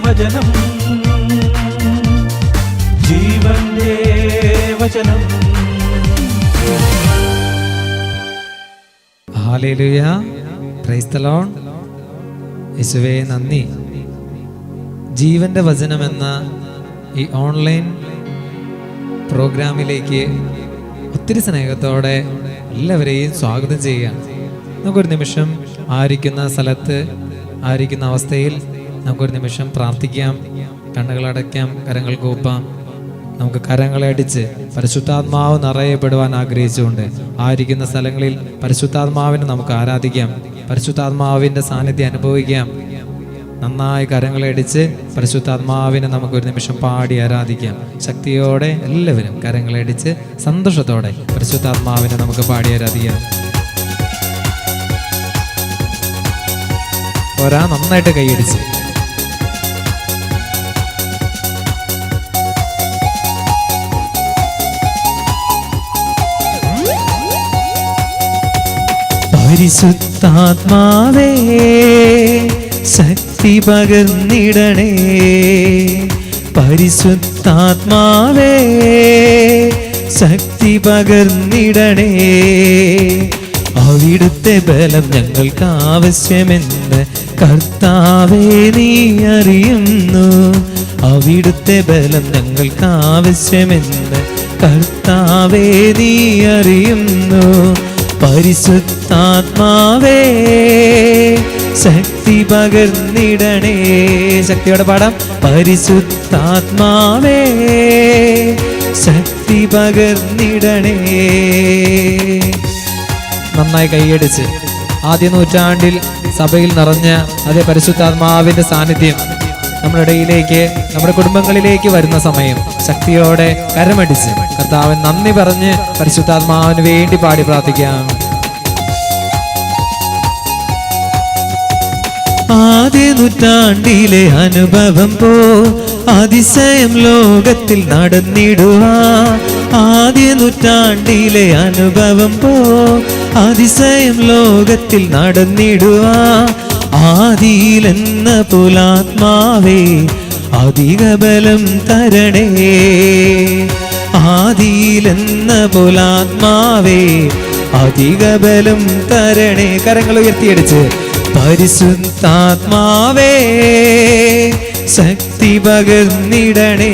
വചനം, ജീവന്റെ വചനം. Hallelujah, praise the Lord. യേശുവേ നന്ദി. ജീവന്റെ വചനമെന്ന ഈ ഓൺലൈൻ പ്രോഗ്രാമിലേക്ക് ഒത്തിരി സ്നേഹത്തോടെ എല്ലാവരെയും സ്വാഗതം ചെയ്യുകയാണ്. നമുക്കൊരു നിമിഷം ആയിരിക്കുന്ന സ്ഥലത്ത്, ആയിരിക്കുന്ന അവസ്ഥയിൽ നമുക്കൊരു നിമിഷം പ്രാർത്ഥിക്കാം, കണ്ണുകളടയ്ക്കാം, കരങ്ങൾ കൂപ്പാം. നമുക്ക് കരങ്ങളെ അടിച്ച് പരിശുദ്ധാത്മാവ് നിറയപ്പെടുവാൻ ആഗ്രഹിച്ചുകൊണ്ട് ആയിരിക്കുന്ന സ്ഥലങ്ങളിൽ പരിശുദ്ധാത്മാവിനെ നമുക്ക് ആരാധിക്കാം, പരിശുദ്ധാത്മാവിൻ്റെ സാന്നിധ്യം അനുഭവിക്കാം. നന്നായി കരങ്ങളെ അടിച്ച് പരിശുദ്ധാത്മാവിനെ നമുക്കൊരു നിമിഷം പാടി ആരാധിക്കാം. ശക്തിയോടെ എല്ലാവരും കരങ്ങളെ അടിച്ച് സന്തോഷത്തോടെ പരിശുദ്ധാത്മാവിനെ നമുക്ക് പാടി ആരാധിക്കാം. നന്നായിട്ട് കൈയടിച്ച് പരിശുദ്ധാത്മാവേ ശക്തി പകർന്നിടണേ, പരിശുദ്ധാത്മാവേ ശക്തി പകർന്നിടണേ. അവിടുത്തെ ബലം ഞങ്ങൾക്ക് ആവശ്യമെന്ന് കർത്താവേ നീ അറിയുന്നു. അവിടുത്തെ ബലം ഞങ്ങൾക്ക് ആവശ്യമെന്ന് കർത്താവേ നീ അറിയുന്നു. പരിശുദ്ധാത്മാവേ ശക്തി പകർന്നിടണേ. ശക്തിയോടെ പാടാം. പരിശുദ്ധാത്മാവേ ശക്തി പകർന്നിടണേ. നന്നായി കൈയടിച്ച് ആദ്യ നൂറ്റാണ്ടിൽ സഭയിൽ നിറഞ്ഞ അതേ പരിശുദ്ധാത്മാവിന്റെ സാന്നിധ്യം നമ്മുടെ ഇടയിലേക്ക്, നമ്മുടെ കുടുംബങ്ങളിലേക്ക് വരുന്ന സമയം ശക്തിയോടെ കരമടിച്ച് കർത്താവിന് നന്ദി പറഞ്ഞ് പരിശുദ്ധാത്മാവിന് വേണ്ടി പാടി പ്രാർത്ഥിക്കാം. ആദ്യ നൂറ്റാണ്ടിലെ അനുഭവം പോ അതിശയം ലോകത്തിൽ നടന്നിടുവാ. ആദ്യ നൂറ്റാണ്ടിലെ അനുഭവം പോ അതിശയം ലോകത്തിൽ നടന്നിടുവാ. ആദിയിലെന്ന പുലാത്മാവേ അധിക ബലം തരണേ. ആദിയിലെന്ന പുലാത്മാവേ അധിക ബലം തരണേ. കരങ്ങൾ ഉയർത്തിയടിച്ച് പരിശുദ്ധാത്മാവേ ശക്തി പകർന്നിടണേ.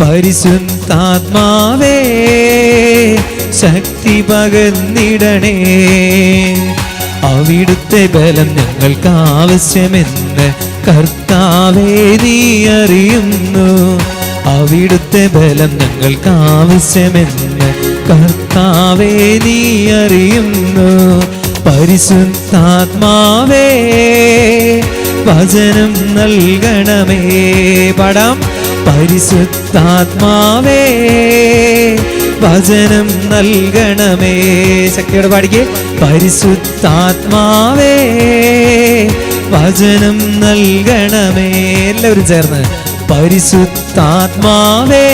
പരിശുദ്ധാത്മാവേ ശക്തി പകർന്നിടണേ. അവിടുത്തെ ബലം ഞങ്ങൾക്ക് ആവശ്യമെന്ന് കർത്താവേ നീ അറിയുന്നു. അവിടുത്തെ ബലം ഞങ്ങൾക്ക് ആവശ്യമെന്ന് കർത്താവേ നീ അറിയുന്നു. പരിശുദ്ധാത്മാവേ വചനം നൽകണമേ. പാടാം. പരിശുദ്ധാത്മാവേ വചനം നൽകണമേ. ശക്തിയോടെ പാടിക്കേ. പരിശുദ്ധാത്മാവേ വചനം നൽകണമേ. എല്ലാവരും ചേർന്ന് പരിശുദ്ധാത്മാവേ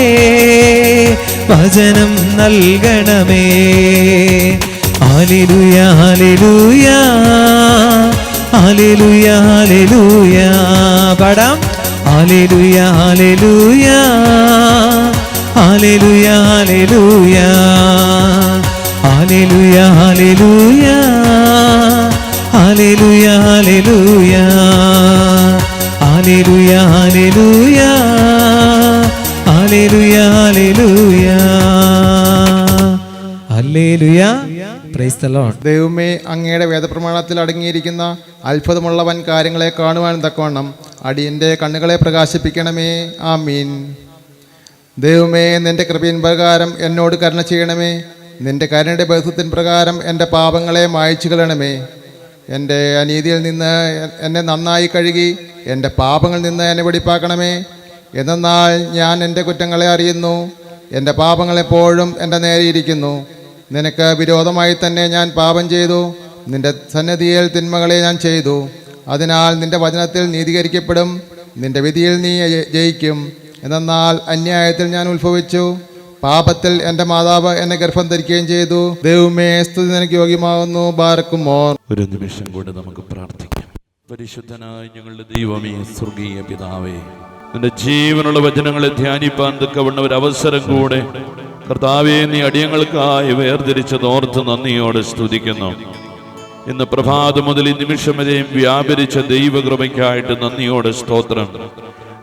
വചനം നൽകണമേ. ഹല്ലേലൂയ ഹല്ലേലൂയ ഹല്ലേലൂയ ഹല്ലേലൂയ. പാടാം. ഹല്ലേലൂയ ഹല്ലേലൂയ ഹല്ലേലൂയ ഹല്ലേലൂയ ഹല്ലേലൂയ ഹല്ലേലൂയ ഹല്ലേലൂയ ഹല്ലേലൂയ ഹല്ലേലൂയ ഹല്ലേലൂയ ഹല്ലേലൂയ ഹല്ലേലൂയ ഹല്ലേലൂയ. Praise the lord. ദൈവമേ, അങ്ങയുടെ വേദപ്രമാണത്തിൽ അടങ്ങിയിരിക്കുന്ന അത്ഭുതമുള്ള വൻ കാര്യങ്ങളെ കാണുവാൻ തക്കവണ്ണം അടിയൻ്റെ കണ്ണുകളെ പ്രകാശിപ്പിക്കണമേ. ആമീൻ. ദൈവമേ, നിൻ്റെ കൃപയിൻ പ്രകാരം എന്നോട് കരുണ ചെയ്യണമേ. നിൻ്റെ കരുണയുടെ ബഹുത്വത്തിൻ പ്രകാരം എൻ്റെ പാപങ്ങളെ മായ്ച്ചു കളയണമേ. എൻ്റെ അനീതിയിൽ നിന്ന് എന്നെ നന്നായി കഴുകി എൻ്റെ പാപങ്ങളിൽ നിന്ന് എന്നെ വെടിപ്പാക്കണമേ. എന്നാൽ ഞാൻ എൻ്റെ കുറ്റങ്ങളെ അറിയുന്നു, എൻ്റെ പാപങ്ങൾ എപ്പോഴും എൻ്റെ നേരെ ഇരിക്കുന്നു. നിനക്ക് വിരോധമായി തന്നെ ഞാൻ പാപം ചെയ്തു, നിൻ്റെ സന്നിധിയിൽ തിന്മകളെ ഞാൻ ചെയ്തു. അതിനാൽ നിൻ്റെ വചനത്തിൽ നീതീകരിക്കപ്പെടും, നിൻ്റെ വിധിയിൽ നീ ജയിക്കും. എന്നാൽ അന്യായത്തിൽ ഞാൻ ഉത്ഭവിച്ചു, പാപത്തിൽ എൻ്റെ മാതാവ് എന്നെ ഗർഭം ധരിക്കുകയും ചെയ്തു. ദൈവമേ, സ്തുതി നിനക്ക് യോഗ്യമാകുന്നു. ബാരക്കുമോർ. ഒരു നിമിഷം കൂടെ നമുക്ക് പ്രാർത്ഥിക്കാം. പരിശുദ്ധനായ ഞങ്ങളുടെ ദൈവമേ, സ്വർഗീയ പിതാവേ, നിന്റെ ജീവനുള്ള വചനങ്ങളെ ധ്യാനിപ്പാൻ തക്കവണ്ണം ഒരു അവസരം കൂടെ കർത്താവേ നീ അടിയങ്ങൾക്കായി വേർതിരിച്ചതോർത്ത് നന്ദിയോടെ സ്തുതിക്കുന്നു. ഇന്ന് പ്രഭാതം മുതൽ ഈ നിമിഷം വരെയും വ്യാപരിച്ച ദൈവകൃപയ്ക്കായിട്ട് നന്ദിയോടെ സ്തോത്രം.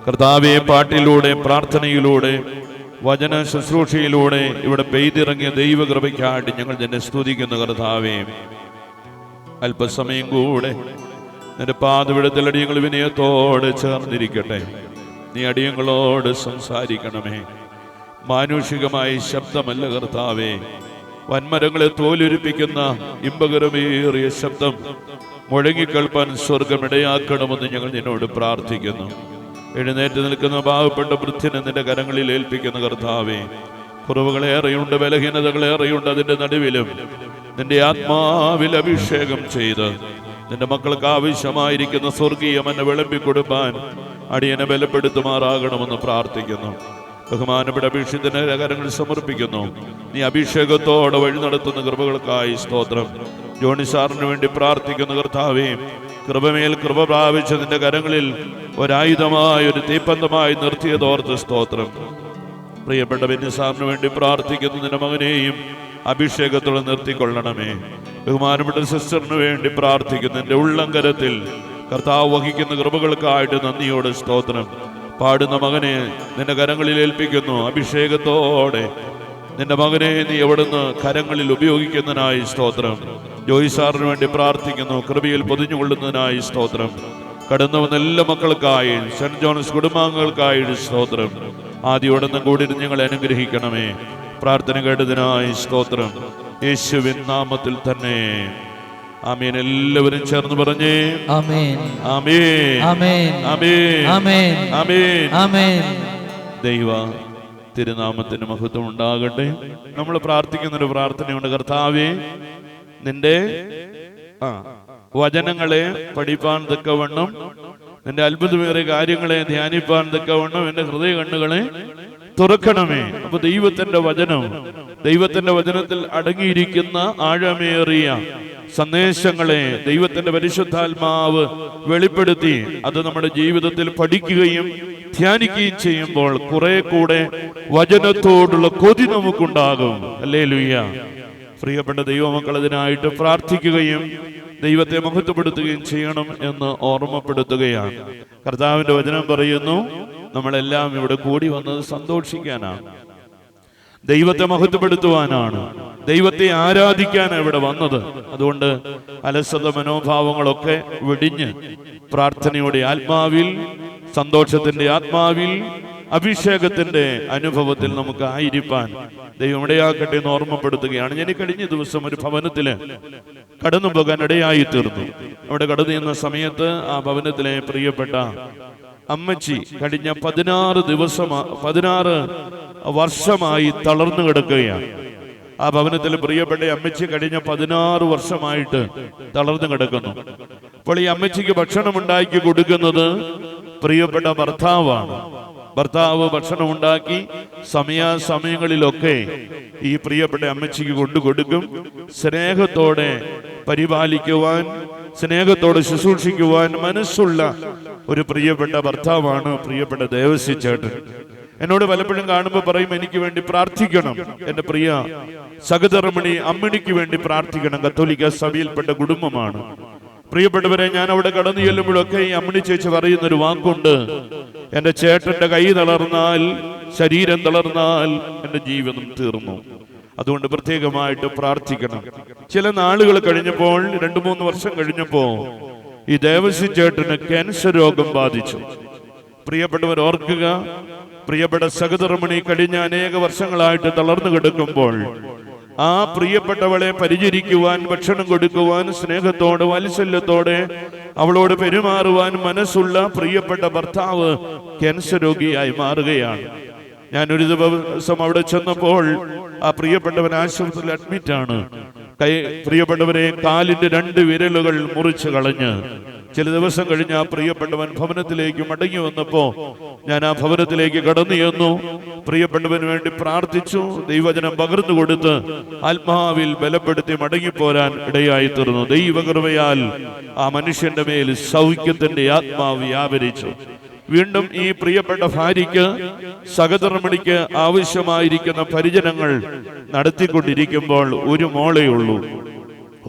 കർത്താവെ, പാട്ടിലൂടെ, പ്രാർത്ഥനയിലൂടെ, വചന ശുശ്രൂഷയിലൂടെ ഇവിടെ പെയ്തിറങ്ങിയ ദൈവകൃപയ്ക്കായിട്ട് ഞങ്ങൾ നിന്നെ സ്തുതിക്കുന്നു. കർത്താവേ, അല്പസമയം കൂടെ നിന്റെ പാദവിടത്തിൽ അടിയങ്ങൾ വിനയത്തോടെ ചേർന്നിരിക്കട്ടെ. നീ അടിയങ്ങളോട് സംസാരിക്കണമേ. മാനുഷികമായ ശബ്ദമല്ല കർത്താവേ, വൻമരങ്ങളെ തോലുരിപ്പിക്കുന്ന ഇമ്പകരമേറിയ ശബ്ദം മുഴങ്ങിക്കേൾപ്പാൻ സ്വർഗം ഇടയാക്കണമെന്ന് ഞങ്ങൾ നിന്നോട് പ്രാർത്ഥിക്കുന്നു. എഴുന്നേറ്റ് നിൽക്കുന്ന പാവപ്പെട്ട വൃദ്ധനെ നിന്റെ കരങ്ങളിൽ ഏൽപ്പിക്കുന്ന കർത്താവേ, കുറവുകളേറെയുണ്ട്, ബലഹീനതകളേറെയുണ്ട്. അതിന്റെ നടുവിലും നിന്റെ ആത്മാവിൽ അഭിഷേകം ചെയ്ത് നിന്റെ മക്കൾക്ക് ആവശ്യമായിരിക്കുന്ന സ്വർഗീയമെന്നെ വിളമ്പിക്കൊടുപ്പാൻ അടിയനെ ബലപ്പെടുത്തുമാറാകണമെന്ന് പ്രാർത്ഥിക്കുന്നു. ബഹുമാനപ്പെട്ട അഭിഷേകത്തിന്റെ കരങ്ങൾ സമർപ്പിക്കുന്നു. നീ അഭിഷേകത്തോടെ വഴി നടത്തുന്ന കൃപകൾക്കായി സ്തോത്രം. ജോണി സാറിന് വേണ്ടി പ്രാർത്ഥിക്കുന്ന കർത്താവേ, കൃപമേൽ കൃപ പ്രാപിച്ച നിന്റെ കരങ്ങളിൽ ഒരായുധമായി, ഒരു തീപ്പന്തമായി നിർത്തിയതോർത്ത് സ്തോത്രം. പ്രിയപ്പെട്ട ബെന്നി സാറിന് വേണ്ടി പ്രാർത്ഥിക്കുന്നു. നിന്റെ മകനെയും അഭിഷേകത്തോടെ നിർത്തിക്കൊള്ളണമേ. ബഹുമാനപ്പെട്ട സിസ്റ്ററിന് വേണ്ടി പ്രാർത്ഥിക്കുന്നു. നിന്റെ ഉള്ളംകരത്തിൽ കർത്താവ് വഹിക്കുന്ന കൃപകൾക്കായിട്ട് നന്ദിയോടെ സ്തോത്രം. പാടുന്ന മകനെ നിന്റെ കരങ്ങളിൽ ഏൽപ്പിക്കുന്നു. അഭിഷേകത്തോടെ നിന്റെ മകനെ നീ എവിടുന്ന് കരങ്ങളിൽ ഉപയോഗിക്കുന്നതിനായി സ്തോത്രം. ജോയി സാറിന് വേണ്ടി പ്രാർത്ഥിക്കുന്നു. കൃപയിൽ പൊതിഞ്ഞുകൊള്ളുന്നതിനായി സ്തോത്രം. കടന്നു വന്ന എല്ലാ മക്കൾക്കായി, സെന്റ് ജോൺസ് കുടുംബാംഗങ്ങൾക്കായി സ്തോത്രം. ആദ്യോടൊന്നും കൂടി ഞങ്ങളെ അനുഗ്രഹിക്കണമേ. പ്രാർത്ഥന കേട്ടതിനായി സ്തോത്രം. യേശുവിൻ നാമത്തിൽ തന്നെ ആമേൻ. എല്ലാവരും ചേർന്ന് പറഞ്ഞേ ആമേൻ, ആമേൻ, ആമേൻ, ആമേൻ, ആമേൻ, ആമേൻ, ആമേൻ. ദൈവ തിരുനാമത്തിന് മഹത്വം ഉണ്ടാകട്ടെ. നമ്മൾ പ്രാർത്ഥിക്കുന്നൊരു പ്രാർത്ഥനയുണ്ട്. കർത്താവേ, നിന്റെ വചനങ്ങളെ പഠിപ്പാൻ തക്കവണ്ണം, നിന്റെ അത്ഭുതമേറിയ കാര്യങ്ങളെ ധ്യാനിപ്പാൻ തക്കവണ്ണം എന്റെ ഹൃദയ കണ്ണുകളെ തുറക്കണമേ. അപ്പൊ ദൈവത്തിന്റെ വചനം, ദൈവത്തിന്റെ വചനത്തിൽ അടങ്ങിയിരിക്കുന്ന ആഴമേറിയ സന്ദേശങ്ങളെ ദൈവത്തിന്റെ പരിശുദ്ധാത്മാവ് വെളിപ്പെടുത്തി അത് നമ്മുടെ ജീവിതത്തിൽ പഠിക്കുകയും ധ്യാനിക്കുകയും ചെയ്യുമ്പോൾ കുറെ കൂടെ വചനത്തോടുള്ള കൊതി നമുക്കുണ്ടാകും. ഹല്ലേലൂയ. പ്രിയപ്പെട്ട ദൈവമക്കൾ അതിനായിട്ട് പ്രാർത്ഥിക്കുകയും ദൈവത്തെ മഹത്വപ്പെടുത്തുകയും ചെയ്യണം എന്ന് ഓർമ്മപ്പെടുത്തുകയാണ്. കർത്താവിന്റെ വചനം പറയുന്നു, നമ്മളെല്ലാം ഇവിടെ കൂടി വന്നത് സന്തോഷിക്കാനാണ്, ദൈവത്തെ മഹത്വപ്പെടുത്തുവാനാണ്, ദൈവത്തെ ആരാധിക്കാനാണ് ഇവിടെ വന്നത്. അതുകൊണ്ട് അലസത മനോഭാവങ്ങളൊക്കെ വെടിഞ്ഞ് പ്രാർത്ഥനയുടെ ആത്മാവിൽ, സന്തോഷത്തിന്റെ ആത്മാവിൽ, അഭിഷേകത്തിന്റെ അനുഭവത്തിൽ നമുക്ക് ആയിരിക്കാൻ ദൈവം ഇടയാക്കട്ടെ എന്ന് ഓർമ്മപ്പെടുത്തുകയാണ്. ഞാൻ കഴിഞ്ഞ ദിവസം ഒരു ഭവനത്തില് കടന്നു പോകാൻ ഇടയായി തീർന്നു. അവിടെ കടന്നു ചെന്ന സമയത്ത് ആ ഭവനത്തിലെ പ്രിയപ്പെട്ട അമ്മച്ചി കഴിഞ്ഞ 16 വർഷമായി തളർന്നു കിടക്കുകയാണ്. ആ ഭവനത്തിൽ പ്രിയപ്പെട്ട അമ്മച്ചി കഴിഞ്ഞ 16 വർഷമായിട്ട് തളർന്നു കിടക്കുന്നു. അപ്പോൾ ഈ അമ്മച്ചിക്ക് ഭക്ഷണം ഉണ്ടാക്കി കൊടുക്കുന്നത് പ്രിയപ്പെട്ട ഭർത്താവാണ്. ഭർത്താവ് ഭക്ഷണം ഉണ്ടാക്കി സമയാസമയങ്ങളിലൊക്കെ ഈ പ്രിയപ്പെട്ട അമ്മച്ചിക്ക് കൊണ്ടുകൊടുക്കും. സ്നേഹത്തോടെ പരിപാലിക്കുവാൻ, സ്നേഹത്തോടെ ശുശ്രൂഷിക്കുവാൻ മനസ്സുള്ള ഒരു പ്രിയപ്പെട്ട ഭർത്താവാണ് പ്രിയപ്പെട്ട ദേവസി ചേട്ടൻ. എന്നോട് പലപ്പോഴും കാണുമ്പോൾ പറയും, എനിക്ക് വേണ്ടി പ്രാർത്ഥിക്കണം, എന്റെ പ്രിയ സഹധർമ്മിണി അമ്മിണിക്ക് വേണ്ടി പ്രാർത്ഥിക്കണം. കത്തോലിക്ക സഭയിൽപ്പെട്ട കുടുംബമാണ്. പ്രിയപ്പെട്ടവരെ, ഞാൻ അവിടെ കടന്നു ചെല്ലുമ്പോഴൊക്കെ ഈ അമ്മിണി ചേച്ചി പറയുന്നൊരു വാക്കുണ്ട്, എന്റെ ചേട്ടന്റെ കൈ തളർന്നാൽ, ശരീരം തളർന്നാൽ എന്റെ ജീവിതം തീർന്നു. അതുകൊണ്ട് പ്രത്യേകമായിട്ട് പ്രാർത്ഥിക്കണം. ചില നാളുകൾ കഴിഞ്ഞപ്പോൾ, 2-3 വർഷം കഴിഞ്ഞപ്പോ ഈ ദേവസി ചേട്ടന് ക്യാൻസർ രോഗം ബാധിച്ചു. പ്രിയപ്പെട്ടവർ ഓർക്കുക, പ്രിയപ്പെട്ട സഹധർമ്മിണി കഴിഞ്ഞ അനേക വർഷങ്ങളായിട്ട് തളർന്നു കിടക്കുമ്പോൾ ആ പ്രിയപ്പെട്ടവളെ പരിചരിക്കുവാൻ, ഭക്ഷണം കൊടുക്കുവാൻ, സ്നേഹത്തോടെ വാത്സല്യത്തോടെ അവളോട് പെരുമാറുവാൻ മനസ്സുള്ള പ്രിയപ്പെട്ട ഭർത്താവ് ക്യാൻസർ രോഗിയായി മാറുകയാണ്. ഞാനൊരു ദിവസം അവിടെ ചെന്നപ്പോൾ ആ പ്രിയപ്പെട്ടവൻ ആശുപത്രിയിൽ അഡ്മിറ്റാണ്. പ്രിയപ്പെട്ടവരെ, കാലിന്റെ 2 വിരലുകൾ മുറിച്ചു കളഞ്ഞ് ചില ദിവസം കഴിഞ്ഞ് ആ പ്രിയപ്പെട്ടവൻ ഭവനത്തിലേക്ക് മടങ്ങി വന്നപ്പോ ഞാൻ ആ ഭവനത്തിലേക്ക് കടന്നു ചെന്നു. പ്രിയപ്പെട്ടവന് വേണ്ടി പ്രാർത്ഥിച്ചു. ദൈവവചനം പകർന്നു കൊടുത്ത് ആത്മാവിൽ ബലപ്പെടുത്തി മടങ്ങിപ്പോരാൻ ഇടയായി തീർന്നു. ദൈവകൃപയാൽ ആ മനുഷ്യന്റെ മേൽ സൗഖ്യത്തിന്റെ ആത്മാവ് വ്യാപരിച്ചു. വീണ്ടും ഈ പ്രിയപ്പെട്ട ഭാര്യയ്ക്ക് സഹധർമ്മിണിക്ക് ആവശ്യമായിരിക്കുന്ന പരിചരണങ്ങൾ നടത്തിക്കൊണ്ടിരിക്കുമ്പോൾ ഒരു മോളേ ഉള്ളൂ.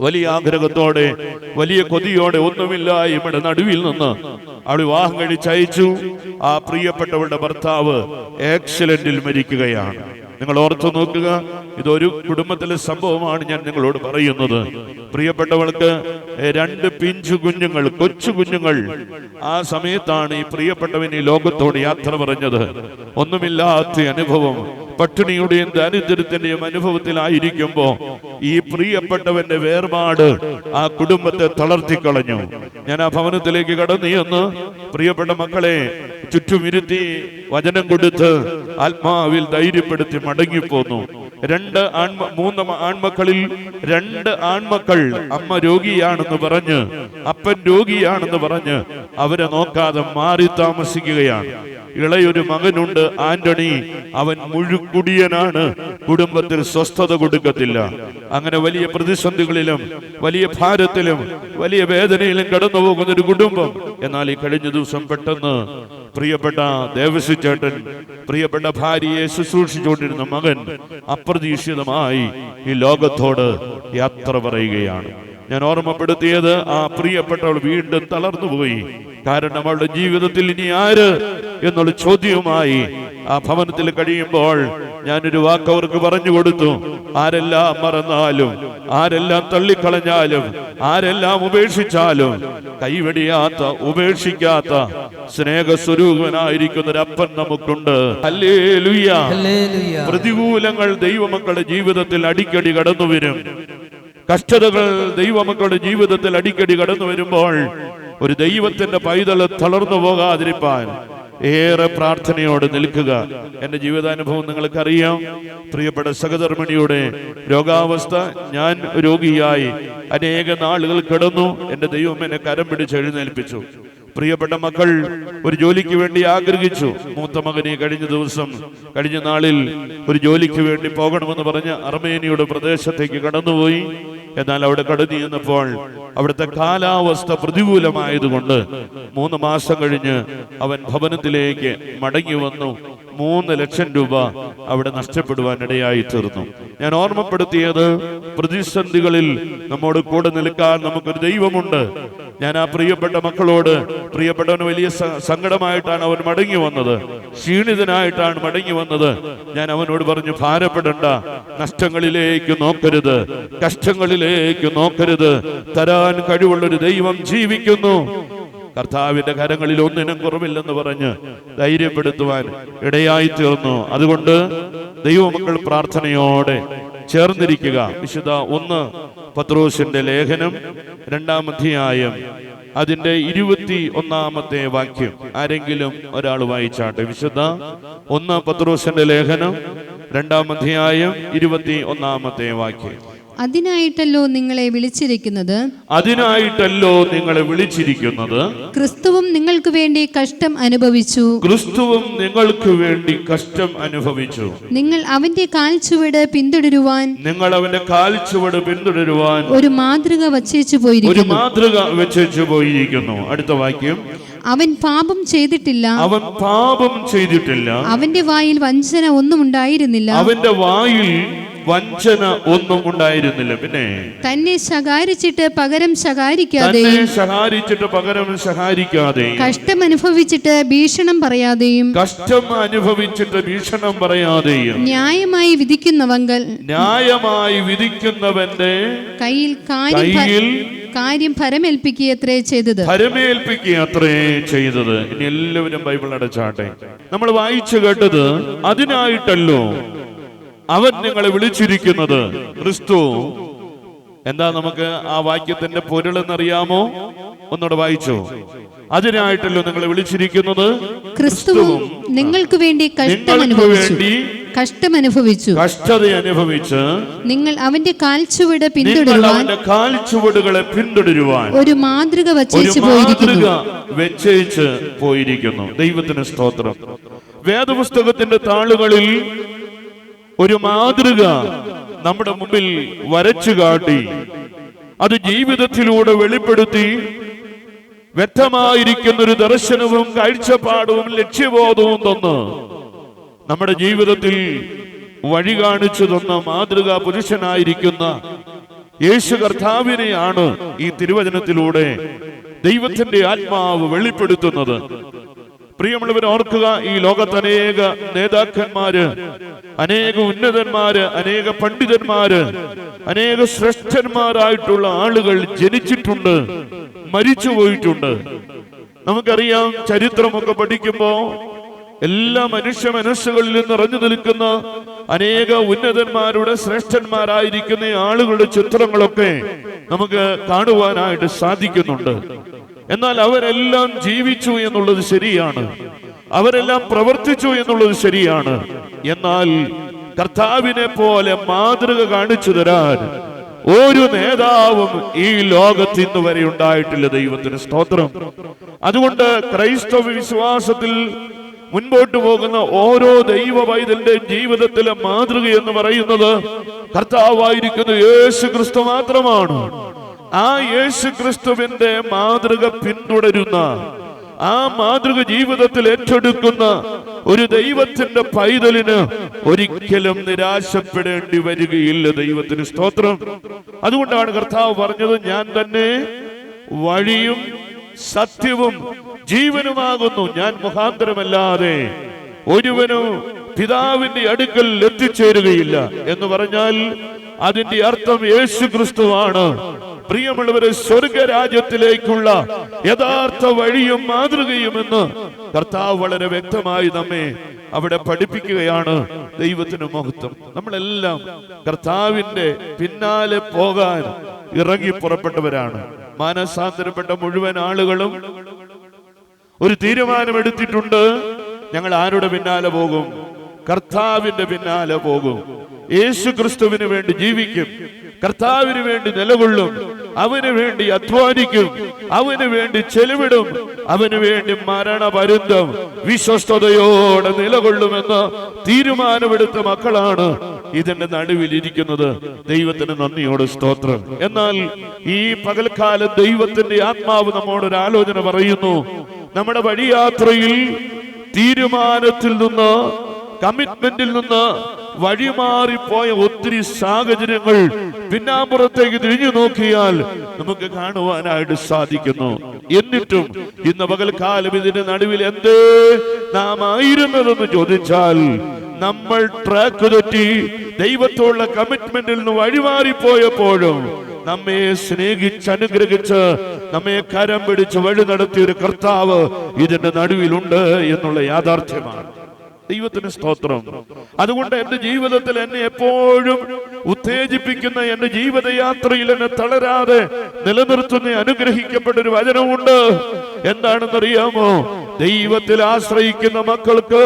വലിയ ആഗ്രഹത്തോടെ, വലിയ കൊതിയോടെ, ഒന്നുമില്ല ഇവിടെ നടുവിൽ നിന്ന് അവൾ വിവാഹം കഴിച്ചയച്ചു. ആ പ്രിയപ്പെട്ടവളുടെ ഭർത്താവ് ആക്സിഡന്റിൽ മരിക്കുകയാണ്. നിങ്ങൾ ഓർത്തു നോക്കുക, ഇതൊരു കുടുംബത്തിലെ സംഭവമാണ് ഞാൻ നിങ്ങളോട് പറയുന്നത്. പ്രിയപ്പെട്ടവൾക്ക് 2 പിഞ്ചു കുഞ്ഞുങ്ങൾ, കൊച്ചു കുഞ്ഞുങ്ങൾ. ആ സമയത്താണ് ഈ പ്രിയപ്പെട്ടവൻ ഈ ലോകത്തോട് യാത്ര പറഞ്ഞത്. ഒന്നുമില്ലാത്ത അനുഭവം, പട്ടിണിയുടെയും ദാരിദ്ര്യത്തിന്റെയും അനുഭവത്തിലായിരിക്കുമ്പോ ഈ പ്രിയപ്പെട്ടവന്റെ വേർപാട് ആ കുടുംബത്തെ തളർത്തിക്കളഞ്ഞു. ഞാൻ ആ ഭവനത്തിലേക്ക് കടന്നു ചെന്ന് പ്രിയപ്പെട്ട മക്കളെ ചുറ്റുമിരുത്തി വചനം കൊടുത്ത് ആത്മാവിൽ ധൈര്യപ്പെടുത്തി മടങ്ങിപ്പോന്നു. 3 ആൺമക്കളിൽ 2 ആൺമക്കൾ അമ്മ രോഗിയാണെന്ന് പറഞ്ഞ്, അപ്പൻ രോഗിയാണെന്ന് പറഞ്ഞ് അവരെ നോക്കാതെ മാറി താമസിക്കുകയാണ്. ഇളയൊരു മകനുണ്ട്, ആന്റണി. അവൻ മുഴുക്കുടിയനാണ്, കുടുംബത്തിൽ സ്വസ്ഥത കൊടുക്കത്തില്ല. അങ്ങനെ വലിയ പ്രതിസന്ധികളിലും വലിയ ഭാരത്തിലും വലിയ വേദനയിലും കടന്നു പോകുന്ന ഒരു കുടുംബം. എന്നാൽ ഈ കഴിഞ്ഞ ദിവസം പെട്ടെന്ന് പ്രിയപ്പെട്ട ദേവസി ചേട്ടൻ, പ്രിയപ്പെട്ട ഭാര്യയെ ശുശ്രൂഷിച്ചുകൊണ്ടിരുന്ന മകൻ അപ്രതീക്ഷിതമായി ഈ ലോകത്തോട് യാത്ര പറയുകയാണ്. ഞാൻ ഓർമ്മപ്പെടുത്തിയത് ആ പ്രിയപ്പെട്ടവൾ വീണ്ടും തളർന്നുപോയി. കാരണം അവളുടെ ജീവിതത്തിൽ ഇനി ആര് എന്നുള്ള ചോദ്യവുമായി ആ ഭവനത്തിൽ കഴിയുമ്പോൾ ഞാനൊരു വാക്ക് അവർക്ക് പറഞ്ഞു കൊടുത്തു. ആരെല്ലാം മറന്നാലും, ആരെല്ലാം തള്ളിക്കളഞ്ഞാലും, ആരെല്ലാം ഉപേക്ഷിച്ചാലും കൈവെടിയാത്ത, ഉപേക്ഷിക്കാത്ത സ്നേഹസ്വരൂപനായിരിക്കുന്ന ഒരു അപ്പൻ നമുക്കുണ്ട്. ഹല്ലേലൂയ. പ്രതികൂലങ്ങൾ ദൈവമക്കളുടെ ജീവിതത്തിൽ അടിക്കടി കടന്നു വരും. കഷ്ടതകൾ ദൈവമക്കളുടെ ജീവിതത്തിൽ അടിക്കടി കടന്നു വരുമ്പോൾ ഒരു ദൈവത്തിന്റെ പൈതൽ തളർന്നു പോകാതിരിപ്പാൻ ഏറെ പ്രാർത്ഥനയോടെ നിൽക്കുക. എന്റെ ജീവിതാനുഭവം നിങ്ങൾക്കറിയാം. പ്രിയപ്പെട്ട സഹധർമ്മിണിയുടെ രോഗാവസ്ഥ, ഞാൻ രോഗിയായി അനേക നാളുകൾ കിടന്നു. എന്റെ ദൈവം എന്നെ കരം പിടിച്ച് എഴുന്നേൽപ്പിച്ചു. പ്രിയപ്പെട്ട മക്കൾ ഒരു ജോലിക്ക് വേണ്ടി ആഗ്രഹിച്ചു. മൂത്ത മകനെ കഴിഞ്ഞ നാളിൽ ഒരു ജോലിക്ക് വേണ്ടി പോകണമെന്ന് പറഞ്ഞ് അർമേനിയുടെ പ്രദേശത്തേക്ക് കടന്നുപോയി. എന്നാൽ അവിടെ കടന്നു ചെന്നപ്പോൾ അവിടുത്തെ കാലാവസ്ഥ പ്രതികൂലമായതുകൊണ്ട് 3 മാസം കഴിഞ്ഞ് അവൻ ഭവനത്തിലേക്ക് മടങ്ങി വന്നു. 3 ലക്ഷം രൂപ അവിടെ നഷ്ടപ്പെടുവാൻ ഇടയായി തീർന്നു. ഞാൻ ഓർമ്മപ്പെടുത്തിയത്, പ്രതിസന്ധികളിൽ നമ്മോട് കൂടെ നിൽക്കാൻ നമുക്കൊരു ദൈവമുണ്ട്. ഞാൻ ആ പ്രിയപ്പെട്ട മക്കളോട്, പ്രിയപ്പെട്ടവന് വലിയ സങ്കടമായിട്ടാണ് അവൻ മടങ്ങി വന്നത്, ക്ഷീണിതനായിട്ടാണ് മടങ്ങി വന്നത്. ഞാൻ അവനോട് പറഞ്ഞു, ഭാരപ്പെടണ്ട, നഷ്ടങ്ങളിലേക്ക് നോക്കരുത്, കഷ്ടങ്ങളിലേക്ക് നോക്കരുത്. തരാൻ കഴിവുള്ളൊരു ദൈവം ജീവിക്കുന്നു. കർത്താവിന്റെ കരങ്ങളിൽ ഒന്നിനും കുറവില്ലെന്ന് പറഞ്ഞ് ധൈര്യപ്പെടുത്തുവാൻ ഇടയായി തീർന്നു. അതുകൊണ്ട് ദൈവമക്കൾ പ്രാർത്ഥനയോടെ ചേർന്നിരിക്കുക. വിശുദ്ധ 1 പത്രോസിന്റെ ലേഖനം 2-ാം അധ്യായം അതിന്റെ 21-ാമത്തെ വാക്യം ആരെങ്കിലും ഒരാൾ വായിച്ചാട്ടെ. വിശുദ്ധ 1 പത്രോസിന്റെ ലേഖനം 2-ാം അധ്യായം 21-ാമത്തെ വാക്യം. അതിനായിട്ടല്ലോ നിങ്ങളെ വിളിച്ചിരിക്കുന്നത്, ക്രിസ്തുവും നിങ്ങൾക്ക് വേണ്ടി കഷ്ടം അനുഭവിച്ചു. നിങ്ങൾ അവന്റെ കാൽച്ചുവട് പിന്തുടരുവാൻ ഒരു മാതൃക വച്ചേച്ചു പോയിരിക്കുന്നു. അടുത്ത വാക്യം. അവൻ പാപം ചെയ്തിട്ടില്ല, അവന്റെ വായിൽ വഞ്ചന ഒന്നും ഉണ്ടായിരുന്നില്ല. പിന്നെ തന്നെ ശകാരിച്ചിട്ട് പകരം ശകാരിക്കാതെ, കഷ്ടം അനുഭവിച്ചിട്ട് ഭീഷണം പറയാതെയും, ന്യായമായി വിധിക്കുന്നവന്റെ കയ്യിൽ കാര്യം പരമേൽപ്പിക്കുകയത്രേ ചെയ്തത്. ഇനി എല്ലാവരും ബൈബിൾ അടച്ചാട്ടെ. നമ്മൾ വായിച്ചു കേട്ടത്, അതിനായിട്ടല്ലോ അവൻ നിങ്ങളെ വിളിച്ചിരിക്കുന്നത്. ക്രിസ്തു എന്താ? നമുക്ക് ആ വാക്യത്തിന്റെ പൊരുളെന്നറിയാമോ? ഒന്നുകൂടെ വായിച്ചോ. അതിനായിട്ടല്ലോ നിങ്ങളെ വിളിച്ചിരിക്കുന്നത്, ക്രിസ്തുവും നിങ്ങൾക്ക് വേണ്ടി കഷ്ടമനുഭവിച്ചു. നിങ്ങൾ അവന്റെ കാൽച്ചുവടുകളെ പിന്തുടരുവാൻ ഒരു മാതൃക വെച്ചേച്ച് പോയിരിക്കുന്നു. ദൈവത്തിന് സ്തോത്രം. വേദപുസ്തകത്തിന്റെ താളുകളിൽ ഒരു മാതൃക നമ്മുടെ മുമ്പിൽ വരച്ചു കാട്ടി അത് ജീവിതത്തിലൂടെ വെളിപ്പെടുത്തി വ്യക്തമായിരിക്കുന്ന ഒരു ദർശനവും കാഴ്ചപ്പാടും ലക്ഷ്യബോധവും തന്ന് നമ്മുടെ ജീവിതത്തിൽ വഴി കാണിച്ചു തന്ന മാതൃകാ പുരുഷനായിരിക്കുന്ന യേശു കർത്താവിനെയാണ് ഈ തിരുവചനത്തിലൂടെ ദൈവത്തിന്റെ ആത്മാവ് വെളിപ്പെടുത്തുന്നത്. പ്രിയമുള്ളവർ, ഓർക്കുക, ഈ ലോകത്ത് അനേക നേതാക്കന്മാര്, അനേക ഉന്നതന്മാര്, അനേക പണ്ഡിതന്മാര്, അനേക ശ്രേഷ്ഠന്മാരായിട്ടുള്ള ആളുകൾ ജനിച്ചിട്ടുണ്ട്, മരിച്ചു പോയിട്ടുണ്ട്. നമുക്കറിയാം, ചരിത്രമൊക്കെ പഠിക്കുമ്പോ എല്ലാ മനുഷ്യ മനസ്സുകളിലും നിറഞ്ഞു നിൽക്കുന്ന അനേക ഉന്നതന്മാരുടെ ശ്രേഷ്ഠന്മാരായിരിക്കുന്ന ആളുകളുടെ ചിത്രങ്ങളൊക്കെ നമുക്ക് കാണുവാനായിട്ട് സാധിക്കുന്നുണ്ട്. എന്നാൽ അവരെല്ലാം ജീവിച്ചു എന്നുള്ളത് ശരിയാണ്, അവരെല്ലാം പ്രവർത്തിച്ചു എന്നുള്ളത് ശരിയാണ്. എന്നാൽ കർത്താവിനെ പോലെ മാതൃക കാണിച്ചു തരാൻ ഒരു നേതാവും ഈ ലോകത്ത് ഇന്ന് വരെ ഉണ്ടായിട്ടില്ല. ദൈവത്തിന് സ്തോത്രം. അതുകൊണ്ട് ക്രൈസ്തവ വിശ്വാസത്തിൽ മുൻപോട്ട് പോകുന്ന ഓരോ ദൈവ പൈതലിന്റെ ജീവിതത്തിലെ മാതൃക എന്ന് പറയുന്നത് കർത്താവായിരിക്കുന്ന യേശു ക്രിസ്തു മാത്രമാണ്. ആ യേശു ക്രിസ്തുവിന്റെ മാതൃക പിന്തുടരുന്ന, ആ മാതൃക ജീവിതത്തിൽ ഏറ്റെടുക്കുന്ന ഒരു ദൈവത്തിന്റെ പൈതലിന് ഒരിക്കലും നിരാശപ്പെടേണ്ടി വരികയില്ല. ദൈവത്തിന് സ്തോത്രം. അതുകൊണ്ടാണ് കർത്താവ് പറഞ്ഞത്, ഞാൻ തന്നെ വഴിയും സത്യവും ജീവനുമാകുന്നു, ഞാൻ മുഖാന്തരമല്ലാതെ ഒരുവനും പിതാവിന്റെ അടുക്കൽ എത്തിച്ചേരുകയില്ല എന്ന് പറഞ്ഞാൽ അതിന്റെ അർത്ഥം യേശു ക്രിസ്തുവാണ്. പ്രിയമുള്ളവരെ, സ്വർഗരാജ്യത്തിലേക്കുള്ള യഥാർത്ഥ വഴിയും മാതൃകയുമെന്ന് കർത്താവ് വളരെ വ്യക്തമായി നമ്മെ അവിടെ പഠിപ്പിക്കുകയാണ്. ദൈവത്തിന് മഹത്വം. നമ്മളെല്ലാം കർത്താവിന്റെ പിന്നാലെ പോകാൻ ഇറങ്ങി പുറപ്പെട്ടവരാണ്. മാനസാന്തരപ്പെട്ട മുഴുവൻ ആളുകളും ഒരു തീരുമാനമെടുത്തിട്ടുണ്ട്, ഞങ്ങൾ ആരുടെ പിന്നാലെ പോകും? കർത്താവിന്റെ പിന്നാലെ പോകും. യേശു ക്രിസ്തുവിന് വേണ്ടി ജീവിക്കും, കർത്താവിന് വേണ്ടി നിലകൊള്ളും, അവന് വേണ്ടി അധ്വാനിക്കും, അവന് വേണ്ടി ചെലവിടും, അവന് വേണ്ടി മരണപര്യന്തം വിശ്വസ്തയോടെ നിലകൊള്ളുമെന്ന് തീരുമാനമെടുത്ത മക്കളാണ് ഇതിന്റെ നടുവിൽ ഇരിക്കുന്നത്. ദൈവത്തിന് നന്ദിയോട് സ്തോത്രം. എന്നാൽ ഈ പകൽക്കാലം ദൈവത്തിന്റെ ആത്മാവ് നമ്മോടൊരു ആലോചന പറയുന്നു. നമ്മുടെ വഴിയാത്രയിൽ തീരുമാനത്തിൽ നിന്ന്, കമ്മിറ്റ്മെന്റിൽ നിന്ന് വഴിമാറിപ്പോയ ഒത്തിരി സാഹചര്യങ്ങൾ പിന്നാമ്പുറത്തേക്ക് തിരിഞ്ഞു നോക്കിയാൽ നമുക്ക് കാണുവാനായിട്ട് സാധിക്കുന്നു. എന്നിട്ടും ഇന്ന് പകൽക്കാലം ഇതിന്റെ നടുവിൽ എന്തേ നാം ആയിരുന്നതെന്ന് ചോദിച്ചാൽ, നമ്മൾ ട്രാക്ക് തെറ്റി ദൈവത്തോടുള്ള കമ്മിറ്റ്മെന്റിൽ നിന്ന് വഴിമാറിപ്പോയപ്പോഴും നമ്മെ സ്നേഹിച്ച് അനുഗ്രഹിച്ച് നമ്മെ കരം പിടിച്ച് വഴി നടത്തിയ ഒരു കർത്താവ് ഇതിന്റെ നടുവിലുണ്ട് എന്നുള്ള യാഥാർത്ഥ്യമാണ്. ദൈവത്തിന് സ്തോത്രം. അതുകൊണ്ട് എന്റെ ജീവിതത്തിൽ എന്നെ എപ്പോഴും ഉത്തേജിപ്പിക്കുന്ന, എന്റെ ജീവിതയാത്രയിൽ എന്നെ തളരാതെ നിലനിർത്തുന്ന അനുഗ്രഹിക്കപ്പെട്ട ഒരു വചനമുണ്ട്. എന്താണെന്നറിയാമോ? ദൈവത്തിൽ ആശ്രയിക്കുന്ന മക്കൾക്ക്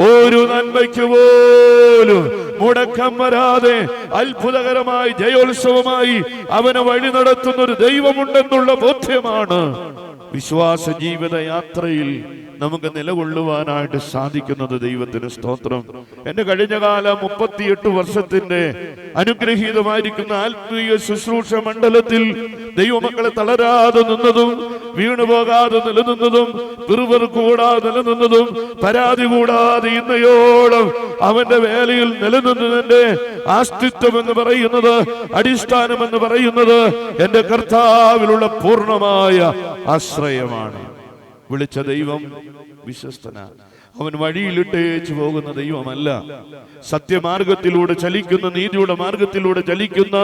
ഒരു നന്മയ്ക്ക് പോലും മുടക്കം വരാതെ അത്ഭുതകരമായി ജയോത്സവമായി അവനെ വഴി നടത്തുന്ന ഒരു ദൈവമുണ്ടെന്നുള്ള ബോധ്യമാണ് വിശ്വാസ ജീവിത യാത്രയിൽ നമുക്ക് നിലകൊള്ളുവാനായിട്ട് സാധിക്കുന്നത്. ദൈവത്തിന് സ്തോത്രം. എന്റെ കഴിഞ്ഞകാല 38 വർഷത്തിന്റെ അനുഗ്രഹീതമായിരിക്കുന്ന ആത്മീയ ശുശ്രൂഷ മണ്ഡലത്തിൽ ദൈവമക്കളെ തളരാതെ നിന്നതും, വീണുപോകാതെ നിലനിന്നതും, പിറുപിറു കൂടാതെ നിലനിന്നതും, പരാതി കൂടാതെ ഇന്നയോളം അവന്റെ വേലയിൽ നിലനിന്നതിന്റെ ആസ്തിത്വം എന്ന് പറയുന്നത്, അടിസ്ഥാനം എന്ന് പറയുന്നത് എന്റെ കർത്താവിലുള്ള പൂർണ്ണമായ ആശ്രയമാണ്. വിളിച്ച ദൈവം വിശ്വസ്തനാണ്. അവൻ വഴിയിലിട്ടേച്ചു പോകുന്ന ദൈവമല്ല. സത്യമാർഗത്തിലൂടെ ചലിക്കുന്ന, നീതിയുടെ മാർഗത്തിലൂടെ ചലിക്കുന്ന,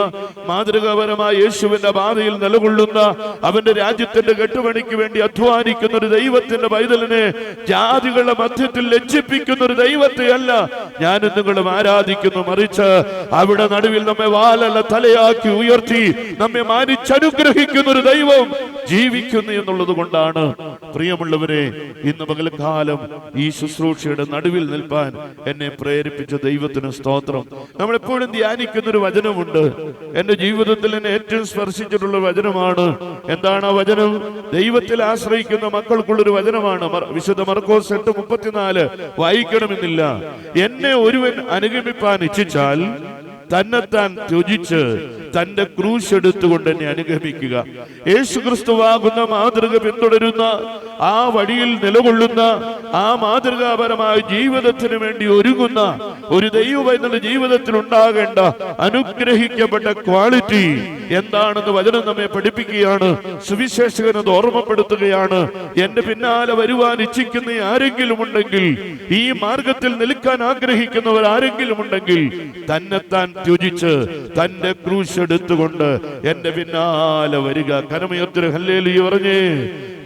മാതൃകാപരമായ യേശുവിന്റെ പാതയിൽ നിലകൊള്ളുന്ന, അവന്റെ രാജ്യത്തിന്റെ കെട്ടുപണിക്ക് വേണ്ടി അധ്വാനിക്കുന്ന ഒരു ദൈവത്തിന്റെ പൈതലിനെ ജാതികളുടെ മധ്യത്തിൽ ലജ്ജിപ്പിക്കുന്ന ഒരു ദൈവത്തെ അല്ല ഞാനും നിങ്ങളും ആരാധിക്കുന്നു. മറിച്ച് അവിടെ നടുവിൽ നമ്മെ വാലല്ല തലയാക്കി ഉയർത്തി നമ്മെ മാനിച്ചനുഗ്രഹിക്കുന്ന ഒരു ദൈവം ജീവിക്കുന്നു എന്നുള്ളത് കൊണ്ടാണ് പ്രിയമുള്ളവരെ, ഇന്ന് പകൽക്കാലം ഈ ശുശ്രൂഷയുടെ നടുവിൽ നിൽപ്പാൻ എന്നെ പ്രേരിപ്പിച്ച ദൈവത്തിന് സ്തോത്രം. നമ്മളെപ്പോഴും ധ്യാനിക്കുന്ന ഒരു വചനമുണ്ട്. എന്റെ ജീവിതത്തിൽ എന്നെ ഏറ്റവും സ്പർശിച്ചിട്ടുള്ള വചനമാണ്. എന്താണ് ആ വചനം? ദൈവത്തിൽ ആശ്രയിക്കുന്ന മക്കൾക്കുള്ളൊരു വചനമാണ്. വിശുദ്ധ മർക്കോസ് 8:34 വായിക്കണമെന്നില്ല. എന്നെ ഒരുവൻ അനുഗമിപ്പാൻ ഇച്ഛിച്ചാൽ തന്നെത്താൻ ത്യജിച്ച് തന്റെ ക്രൂശ് എടുത്തുകൊണ്ട് എന്നെ അനുഗമിക്കുക. യേശുക്രിസ്തുവാകുന്ന മാതൃക പിന്തുടരുന്ന, ആ വഴിയിൽ നിലകൊള്ളുന്ന, ആ മാതൃകാപരമായ ജീവിതത്തിന് വേണ്ടി ഒരുങ്ങുന്ന ഒരു ദൈവവൈദ്യന്റെ ജീവിതത്തിൽ ഉണ്ടാകേണ്ട അനുഗ്രഹിക്കപ്പെട്ട ക്വാളിറ്റി എന്താണെന്ന് വചനം നമ്മെ പഠിപ്പിക്കുകയാണ്. സുവിശേഷകൻ അത് ഓർമ്മപ്പെടുത്തുകയാണ്. എന്റെ പിന്നാലെ വരുവാൻ ഇച്ഛിക്കുന്ന ആരെങ്കിലും ഉണ്ടെങ്കിൽ, ഈ മാർഗത്തിൽ നിൽക്കാൻ ആഗ്രഹിക്കുന്നവർ ആരെങ്കിലും ഉണ്ടെങ്കിൽ, തന്നെത്താൻ ത്യജിച്ച് തന്റെ ക്രൂശ് എടുത്തുകൊണ്ട് എന്റെ പിന്നാലെ വരിക. കരമുയർത്തി ഹല്ലേലൂയ പറഞ്ഞേ.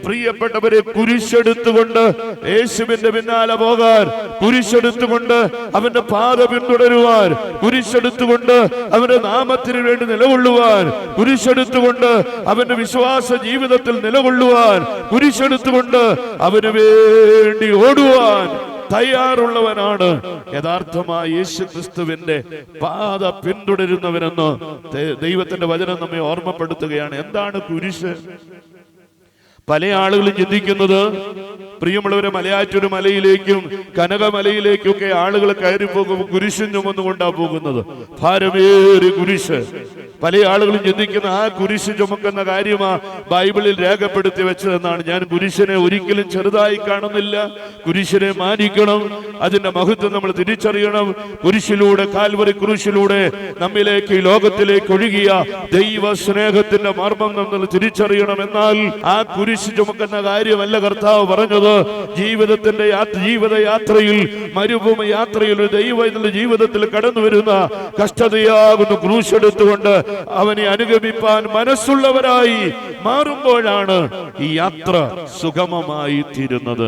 പ്രിയപ്പെട്ടവരെ, കുരിശെടുത്തുകൊണ്ട് യേശുവിന്റെ പിന്നാലെ പോകാൻ, കുരിശെടുത്തുകൊണ്ട് അവന്റെ പാത പിന്തുടരുവാൻ, കുരിശെടുത്തുകൊണ്ട് അവന്റെ നാമത്തിന് വേണ്ടി നിലകൊള്ളുവാൻ, കുരിശെടുത്തുകൊണ്ട് അവന്റെ വിശ്വാസ ജീവിതത്തിൽ നിലകൊള്ളുവാൻ, കുരിശെടുത്തുകൊണ്ട് അവന് വേണ്ടി ഓടുവാൻ തയ്യാറുള്ളവനാണ് യഥാർത്ഥമായ യേശുക്രിസ്തുവിന്റെ പാത പിന്തുടരുന്നവനെന്ന് ദൈവത്തിന്റെ വചനം നമ്മെ ഓർമ്മപ്പെടുത്തുകയാണ്. എന്താണ് കുരിശ്? പല ആളുകളും ചിന്തിക്കുന്നത്, പ്രിയമുള്ളവരെ, മലയാറ്റൂർ മലയിലേക്കും കനകമലയിലേക്കും ഒക്കെ ആളുകൾ കയറി പോകുമ്പോൾ കുരിശും ചുമന്നുകൊണ്ടാ പോകുന്നത്. ഭാരമേറിയ കുരിശ്. പല ആളുകളും ചിന്തിക്കുന്ന ആ കുരിശ് ചുമക്കുന്ന കാര്യമാ ബൈബിളിൽ രേഖപ്പെടുത്തി വെച്ചതെന്നാണ്. ഞാൻ കുരിശിനെ ഒരിക്കലും ചെറുതായി കാണുന്നില്ല. കുരിശിനെ മാനിക്കണം, അതിന്റെ മഹത്വം നമ്മൾ തിരിച്ചറിയണം. കുരിശിലൂടെ, കാൽവറി കുരിശിലൂടെ നമ്മിലേക്ക്, ഈ ലോകത്തിലേക്ക് ഒഴുകിയ ദൈവ സ്നേഹത്തിന്റെ മർമ്മം നമ്മൾ തിരിച്ചറിയണം. എന്നാൽ ആ കുരിശ് ചുമക്കുന്ന കാര്യമല്ല കർത്താവ് പറഞ്ഞത്. ജീവിതത്തിന്റെ ജീവിതയാത്രയിൽ, മരുഭൂമി യാത്രയിൽ ഒരു ദൈവത്തിന്റെ ജീവിതത്തിൽ കടന്നു വരുന്ന കഷ്ടതയാകുന്ന ക്രൂശെടുത്തുകൊണ്ട് അവനെ അനുഗമിപ്പാൻ മനസ്സുള്ളവരായി മാറുമ്പോഴാണ് ഈ യാത്ര സുഗമമായി തീരുന്നത്.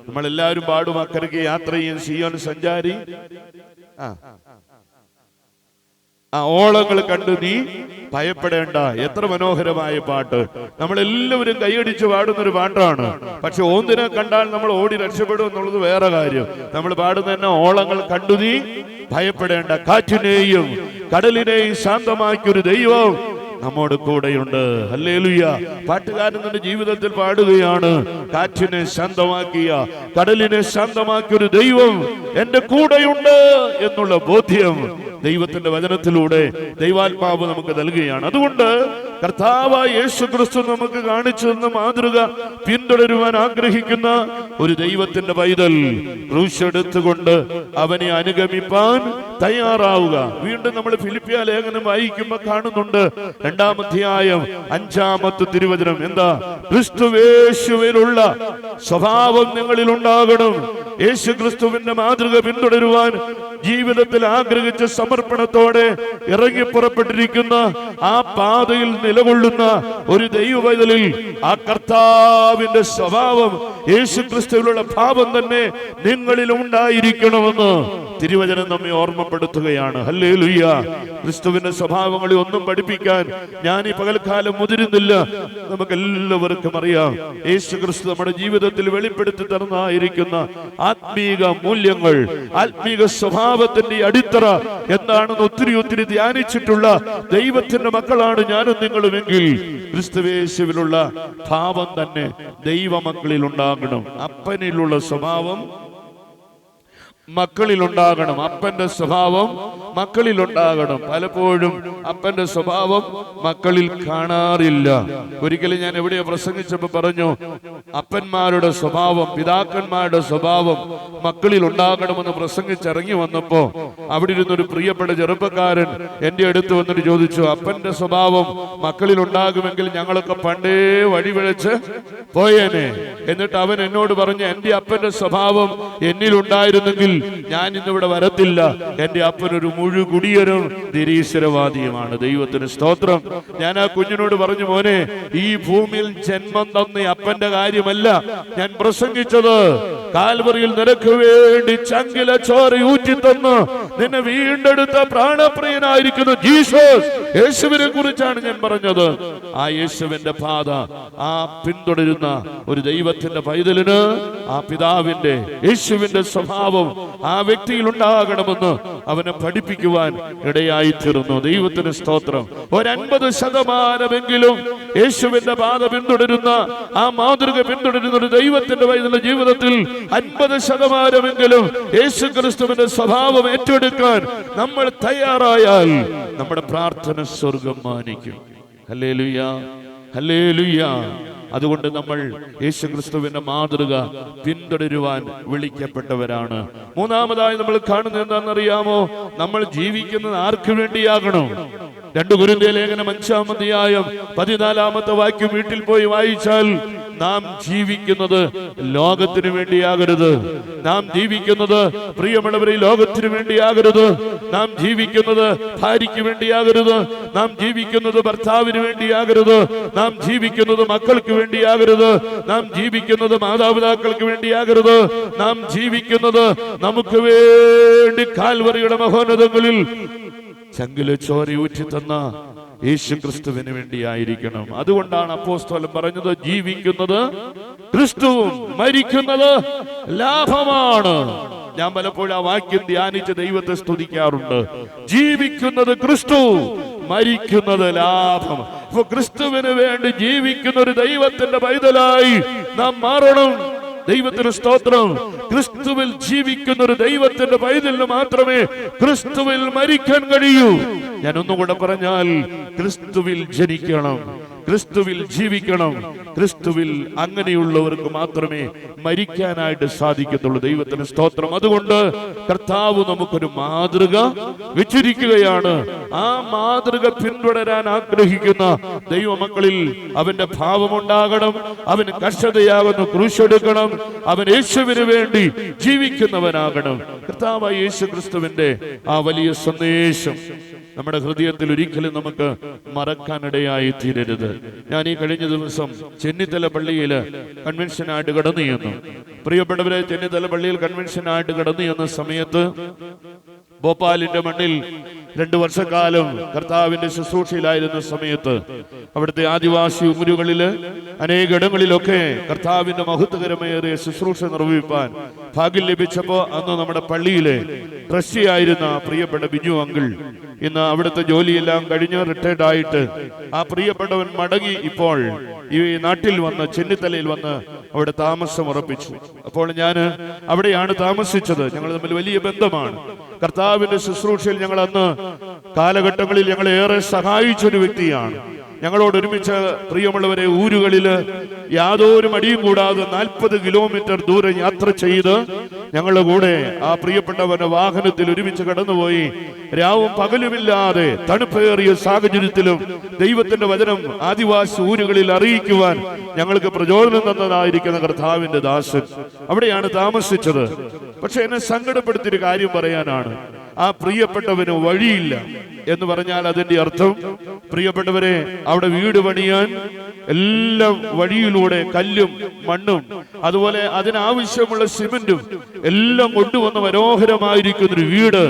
നമ്മളെല്ലാവരും പാടും, അക്കരയ്ക്ക് യാത്ര ചെയ്യും സിയോൻ സഞ്ചാരി, ആ ഓളങ്ങൾ കണ്ടു നീ ഭയപ്പെടേണ്ട. എത്ര മനോഹരമായ പാട്ട്! നമ്മളെല്ലാവരും കൈയടിച്ച് പാടുന്നൊരു പാട്ടാണ്. പക്ഷെ ഓന്തിനെ കണ്ടാൽ നമ്മൾ ഓടി രക്ഷപ്പെടും എന്നുള്ളത് വേറെ കാര്യം. നമ്മൾ പാടുന്ന തന്നെ ഓളങ്ങൾ കണ്ടു നീ ഭയപ്പെടേണ്ട, കാറ്റിനെയും കടലിനെയും ശാന്തമാക്കിയൊരു ദൈവം നമ്മോട് കൂടെയുണ്ട്. ഹല്ലേലൂയ. പാട്ടുകാരൻ തന്റെ ജീവിതത്തിൽ പാടുകയാണ്, കാറ്റിനെ ശാന്തമാക്കിയ, കടലിനെ ശാന്തമാക്കിയൊരു ദൈവം എന്റെ കൂടെയുണ്ട് എന്നുള്ള ബോധ്യം ദൈവത്തിന്റെ വചനത്തിലൂടെ ദൈവാത്മാവ് നമുക്ക് നൽകുകയാണ്. അതുകൊണ്ട് കർത്താവായ യേശുക്രിസ്തു നമുക്ക് കാണിച്ചു തന്ന മാതൃക പിന്തുടരുവാൻ ആഗ്രഹിക്കുന്ന ഒരു ദൈവത്തിന്റെ പൈതൽ ക്രൂശെടുത്തുകൊണ്ട് അവനെ അനുഗമിപ്പാൻ തയ്യാറാവുക. വീണ്ടും നമ്മൾ ഫിലിപ്പിയ ലേഖനം വായിക്കുമ്പോൾ കാണുന്നുണ്ട്, 2-ാം അധ്യായം 5-ാമത്തെ തിരുവചനം. എന്താ? ക്രിസ്തുവേശുവിലുള്ള സ്വഭാവം നിങ്ങളിൽ ഉണ്ടാകണം. യേശുക്രിസ്തുവിന്റെ മാതൃക പിന്തുടരുവാൻ ജീവിതത്തിൽ ആഗ്രഹിച്ച സമർപ്പണത്തോടെ ഇറങ്ങി പുറപ്പെട്ടിരിക്കുന്ന, ആ പാതയിൽ നിലകൊള്ളുന്ന ഒരു ദൈവവൈതലിൽ ആ കർത്താവിന്റെ സ്വഭാവം, യേശുക്രിസ്തുവിലുള്ള ഭാവം തന്നെ നിങ്ങളിൽ ഉണ്ടായിരിക്കണമെന്ന് തിരുവചനം നമ്മെ ഓർമ്മപ്പെടുത്തുകയാണ്. ഹല്ലേലൂയ. ക്രിസ്തുവിന്റെ സ്വഭാവങ്ങളെ ഒന്നും പഠിപ്പിക്കാൻ ഞാൻ ഈ പകൽക്കാലം മുതിരുന്നില്ല. നമുക്കെല്ലാവർക്കും അറിയാം, യേശുക്രിസ്തു നമ്മുടെ ജീവിതത്തിൽ വെളിപ്പെടുത്തി തന്നതായിരിക്കുന്ന ആത്മീക മൂല്യങ്ങൾ, ആത്മീക സ്വഭാവത്തിന്റെ അടിത്തറ എന്താണെന്ന് ഒത്തിരി ധ്യാനിച്ചിട്ടുള്ള ദൈവത്തിന്റെ മക്കളാണ് ഞാനും നിങ്ങളുമെങ്കിൽ, ക്രിസ്തുവേശുവിലുള്ള ഭാവം തന്നെ ദൈവമക്കളിൽ ഉണ്ടാകണം. അപ്പനിലുള്ള സ്വഭാവം മക്കളിലുണ്ടാകണം. അപ്പന്റെ സ്വഭാവം മക്കളിലുണ്ടാകണം. പലപ്പോഴും അപ്പന്റെ സ്വഭാവം മക്കളിൽ കാണാറില്ല. ഒരിക്കലും ഞാൻ എവിടെയോ പ്രസംഗിച്ചപ്പോൾ പറഞ്ഞു, അപ്പന്മാരുടെ സ്വഭാവം, പിതാക്കന്മാരുടെ സ്വഭാവം മക്കളിൽ ഉണ്ടാകണമെന്ന് പ്രസംഗിച്ചിറങ്ങി വന്നപ്പോ അവിടെ ഇരുന്നൊരു പ്രിയപ്പെട്ട ചെറുപ്പക്കാരൻ എന്റെ അടുത്ത് വന്നിട്ട് ചോദിച്ചു, അപ്പന്റെ സ്വഭാവം മക്കളിൽ ഉണ്ടാകുമെങ്കിൽ ഞങ്ങളൊക്കെ പണ്ടേ വഴിപിഴച്ച് പോയേനെ. എന്നിട്ട് അവൻ എന്നോട് പറഞ്ഞു, എന്റെ അപ്പന്റെ സ്വഭാവം എന്നിലുണ്ടായിരുന്നെങ്കിൽ ഞാൻ ഇന്നിവിടെ വരത്തില്ല. എന്റെ അപ്പനൊരു മുഴുകുടിയരും നിരീശ്വരവാദിയുമാണ്. ദൈവത്തിന് സ്തോത്രം. ഞാൻ ആ കുഞ്ഞിനോട് പറഞ്ഞു, മോനെ, ഈ ഭൂമിയിൽ ജന്മം തന്ന അപ്പന്റെ കാര്യമല്ല ഞാൻ പ്രസംഗിച്ചത്. കാൽവറിയിൽ നിനക്ക് വേണ്ടി ചങ്കില ചോര ഊറ്റി തന്ന് നിന്നെ വീണ്ടെടുത്ത പ്രാണപ്രിയനായിരിക്കുന്ന ജീസസ്, യേശുവിനെ കുറിച്ചാണ് ഞാൻ പറഞ്ഞത്. ആ യേശുവിന്റെ പാത ആ പിന്തുടരുന്ന ഒരു ദൈവത്തിന്റെ പൈതലിന് ആ പിതാവിന്റെ യേശുവിന്റെ സ്വഭാവം ആ വ്യക്തിയിൽ ഉണ്ടാകണമെന്ന് അവനെ പഠിപ്പിക്കുവാൻ ഇടയായി തീർന്നു. ദൈവത്തിന് സ്തോത്രം. 50% യേശുവിന്റെ പാത പിന്തുടരുന്ന ആ മാതൃക പിന്തുടരുന്ന ഒരു ദൈവത്തിന്റെ പൈതലിന്റെ ജീവിതത്തിൽ 50% യേശു ക്രിസ്തുവിന്റെ സ്വഭാവം ഏറ്റെടുക്കാൻ നമ്മൾ തയ്യാറായാൽ നമ്മുടെ പ്രാർത്ഥന സ്വർഗം മാനിക്കും. Hallelujah, hallelujah. അതുകൊണ്ട് നമ്മൾ യേശു ക്രിസ്തുവിന്റെ മാതൃക പിന്തുടരുവാൻ വിളിക്കപ്പെട്ടവരാണ്. മൂന്നാമതായി നമ്മൾ കാണുന്നത് എന്താണെന്നറിയാമോ? നമ്മൾ ജീവിക്കുന്നത് ആർക്ക് വേണ്ടിയാകണം? 2 കൊരിന്ത്യർ ലേഖനം 5-ാം അധ്യായം 14-ാമത്തെ വാക്യം വീട്ടിൽ പോയി വായിച്ചാൽ, നാം ജീവിക്കുന്നത് ലോകത്തിന് വേണ്ടിയാകരുത്. നാം ജീവിക്കുന്നത് പ്രിയമുള്ളവരെ ലോകത്തിന് വേണ്ടിയാകരുത്. നാം ജീവിക്കുന്നത് ഭാര്യയ്ക്ക് വേണ്ടിയാകരുത്. നാം ജീവിക്കുന്നത് ഭർത്താവിന് വേണ്ടിയാകരുത്. നാം ജീവിക്കുന്നത് മക്കൾക്ക് വേണ്ടിയാകരുത്. നാം ജീവിക്കുന്നത് മാതാപിതാക്കൾക്ക് വേണ്ടിയാകരുത്. നാം ജീവിക്കുന്നത് നമുക്ക് വേണ്ടി കാൽവറിയുടെ മഹോന്നതങ്ങളിൽ ചങ്കില് ചോരയൂറ്റി തന്ന യേശു ക്രിസ്തുവിന് വേണ്ടിയായിരിക്കണം. അതുകൊണ്ടാണ് അപ്പോസ്തലൻ പറഞ്ഞത്, ജീവിക്കുന്നത് ക്രിസ്തുവും മരിക്കുന്നത് ലാഭമാണ്. ഞാൻ പലപ്പോഴും ആ വാക്യം ധ്യാനിച്ച് ദൈവത്തെ സ്തുതിക്കാറുണ്ട്. ജീവിക്കുന്നത് ക്രിസ്തു, മരിക്കുന്നത് ലാഭം. അപ്പൊ ക്രിസ്തുവിന് വേണ്ടി ജീവിക്കുന്ന ഒരു ദൈവത്തിന്റെ പൈതലായി നാം മാറണം. ദൈവത്തിന് സ്തോത്രം. ക്രിസ്തുവിൽ ജീവിക്കുന്ന ഒരു ദൈവത്തിന്റെ പൈതലിന് മാത്രമേ ക്രിസ്തുവിൽ മരിക്കാൻ കഴിയൂ. ഞാൻ ഒന്നുകൂടെ പറഞ്ഞാൽ, ക്രിസ്തുവിൽ ജനിക്കണം, ക്രിസ്തുവിൽ ജീവിക്കണം. ക്രിസ്തുവിൽ അങ്ങനെയുള്ളവർക്ക് മാത്രമേ മരിക്കാനായിട്ട് സാധിക്കത്തുള്ളൂ. ദൈവത്തിന് സ്തോത്രം. അതുകൊണ്ട് കർത്താവ് നമുക്കൊരു മാതൃക വെച്ചിരിക്കുകയാണ്. ആ മാതൃക പിന്തുടരാൻ ആഗ്രഹിക്കുന്ന ദൈവമക്കളിൽ അവന്റെ ഭാവമുണ്ടാകണം. അവന് കർഷതയാകുന്ന ക്രൂശെടുക്കണം. അവൻ യേശുവിന് വേണ്ടി ജീവിക്കുന്നവനാകണം. കർത്താവായ യേശു ക്രിസ്തുവിന്റെ ആ വലിയ സന്ദേശം നമ്മുടെ ഹൃദയത്തിൽ ഒരിക്കലും നമുക്ക് മറക്കാനിടയായി തീരരുത്. ഞാൻ ഈ കഴിഞ്ഞ ദിവസം ചെന്നിത്തല പള്ളിയിൽ കൺവെൻഷനായിട്ട് കടന്നു ചെന്നു. പ്രിയപ്പെട്ടവരെ, ചെന്നിത്തല പള്ളിയിൽ കൺവെൻഷനായിട്ട് കടന്നു ചെന്ന സമയത്ത് ഭോപ്പാലിന്റെ മണ്ണിൽ 2 വർഷക്കാലം കർത്താവിന്റെ ശുശ്രൂഷയിലായിരുന്ന സമയത്ത് അവിടുത്തെ ആദിവാസി ഊരുകളില് അനേകയിടങ്ങളിലൊക്കെ കർത്താവിന്റെ മഹത്വകരമേറിയ ശുശ്രൂഷ നിർവഹിപ്പാൻ ഭാഗ്യം ലഭിച്ചപ്പോ അന്ന് നമ്മുടെ പള്ളിയിലെ ട്രസ്റ്റിയായിരുന്ന പ്രിയപ്പെട്ട ബിജു അങ്കിൾ ഇന്ന് അവിടുത്തെ ജോലിയെല്ലാം കഴിഞ്ഞ് റിട്ടയർഡ് ആയിട്ട് ആ പ്രിയപ്പെട്ടവൻ മടങ്ങി ഇപ്പോൾ ഈ നാട്ടിൽ വന്ന് ചെന്നിത്തലയിൽ വന്ന് അവിടെ താമസം ഉറപ്പിച്ചു. അപ്പോൾ ഞാൻ അവിടെയാണ് താമസിച്ചത്. ഞങ്ങൾ തമ്മിൽ വലിയ ബന്ധമാണ്. കർത്താവിന്റെ ശുശ്രൂഷയിൽ ഞങ്ങൾ അന്ന് കാലഘട്ടങ്ങളിൽ ഞങ്ങളെ ഏറെ സഹായിച്ചൊരു വ്യക്തിയാണ്. ഞങ്ങളോട് ഒരുമിച്ച് പ്രിയമുള്ളവരെ ഊരുകളില് യാതൊരു മടിയും കൂടാതെ 40 കിലോമീറ്റർ ദൂരം യാത്ര ചെയ്ത് ഞങ്ങളുടെ കൂടെ ആ പ്രിയപ്പെട്ടവന്റെ വാഹനത്തിൽ ഒരുമിച്ച് കടന്നുപോയി രാവും പകലുമില്ലാതെ തണുപ്പേറിയ സാഹചര്യത്തിലും ദൈവത്തിന്റെ വചനം ആദിവാസി ഊരുകളിൽ അറിയിക്കുവാൻ ഞങ്ങൾക്ക് പ്രചോദനം തന്നതായിരിക്കുന്ന കർത്താവിന്റെ ദാസൻ അവിടെയാണ് താമസിച്ചത്. പക്ഷെ എന്നെ സങ്കടപ്പെടുത്തിയൊരു കാര്യം പറയാനാണ്. ആ പ്രിയപ്പെട്ടവന് വഴിയില്ല എന്ന് പറഞ്ഞാൽ അതിന്റെ അർത്ഥം, പ്രിയപ്പെട്ടവരെ, അവിടെ വീട് പണിയാൻ എല്ലാം വഴിയിലൂടെ കല്ലും മണ്ണും അതുപോലെ അതിനാവശ്യമുള്ള സിമന്റും എല്ലാം കൊണ്ടുവന്ന് മനോഹരമായിരിക്കുന്നൊരു വീട്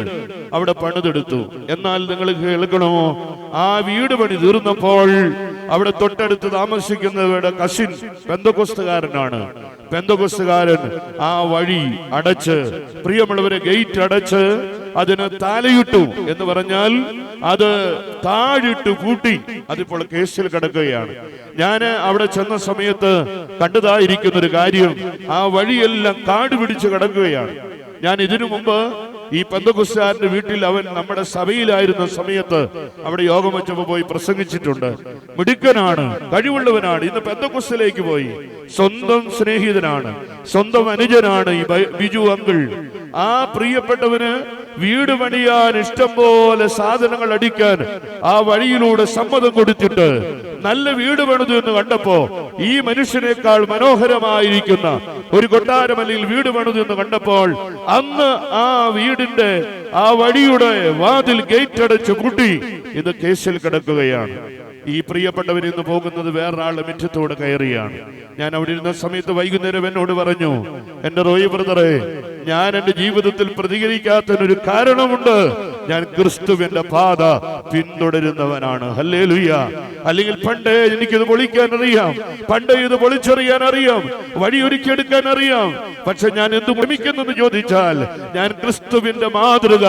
അവിടെ പണിതെടുത്തു. എന്നാൽ നിങ്ങൾ കേൾക്കണമോ, ആ വീട് പണി തീർന്നപ്പോൾ അവിടെ തൊട്ടടുത്ത് താമസിക്കുന്നവരുടെ കസിൻ പെന്തക്കോസ്തുകാരനാണ്. പെന്തക്കോസ്തുകാരൻ ആ വഴി അടച്ച്, പ്രിയമുള്ളവരെ, ഗേറ്റ് അടച്ച് അതിന് താലയിട്ടു എന്ന് പറഞ്ഞാൽ അത് താഴിട്ട് പൂട്ടി. അതിപ്പോൾ കേസിൽ കിടക്കുകയാണ്. ഞാൻ അവിടെ ചെന്ന സമയത്ത് കണ്ടതായിരിക്കുന്ന ഒരു കാര്യം, ആ വഴിയെല്ലാം കാട് പിടിച്ച് കിടക്കുകയാണ്. ഞാൻ ഇതിനു മുമ്പ് ഈ പെന്തക്കോസ്തുകാരന്റെ വീട്ടിൽ അവൻ നമ്മുടെ സഭയിലായിരുന്ന സമയത്ത് അവിടെ യോഗം വെച്ചപ്പോ പോയി പ്രസംഗിച്ചിട്ടുണ്ട്. മിടുക്കനാണ്, കഴിവുള്ളവനാണ്. ഇന്ന് പെന്തക്കോസ്തിലേക്ക് പോയി. സ്വന്തം സ്നേഹിതനാണ്, സ്വന്തം അനുജനാണ് ഈ ബിജു അങ്കിൾ. ആ പ്രിയപ്പെട്ടവന് വീട് പണിയാൻ ഇഷ്ടം പോലെ സാധനങ്ങൾ അടിക്കാൻ ആ വഴിയിലൂടെ സമ്മതം കൊടുത്തിട്ട് നല്ല വീട് പണിതു എന്ന് കണ്ടപ്പോ ഈ മനുഷ്യനേക്കാൾ മനോഹരമായിരിക്കുന്ന ഒരു കൊട്ടാരം അല്ലെങ്കിൽ വീട് പണിതു എന്ന് കണ്ടപ്പോൾ അന്ന് ആ വീടിന്റെ ആ വഴിയുടെ വാതിൽ ഗേറ്റ് അടച്ച് പൂട്ടി. ഇത് കേസിൽ കിടക്കുകയാണ്. ഈ പ്രിയപ്പെട്ടവർ ഇന്ന് പോകുന്നത് വേറൊരാളുടെ മുറ്റത്തോടെ കയറിയാണ്. ഞാൻ അവിടെ ഇരുന്ന സമയത്ത് വൈകുന്നേരം എന്നോട് പറഞ്ഞു, എന്റെ റോയി ബ്രദറെ, ഞാൻ എൻ്റെ ജീവിതത്തിൽ പ്രതികരിക്കാത്തതിനൊരു കാരണമുണ്ട്. ഞാൻ ക്രിസ്തുവിന്റെ പാത പിന്തുടരുന്നവനാണ്. ഹല്ലേലൂയ. അല്ലെങ്കിൽ പണ്ടേ എനിക്കിത് പൊളിക്കാൻ അറിയാം, പണ്ടേ ഇത് പൊളിച്ചെറിയാൻ അറിയാം, വഴിയൊരുക്കിയെടുക്കാൻ അറിയാം. പക്ഷെ ഞാൻ എന്ത് ശ്രമിക്കുന്നെന്ന് ചോദിച്ചാൽ, ഞാൻ ക്രിസ്തുവിന്റെ മാതൃക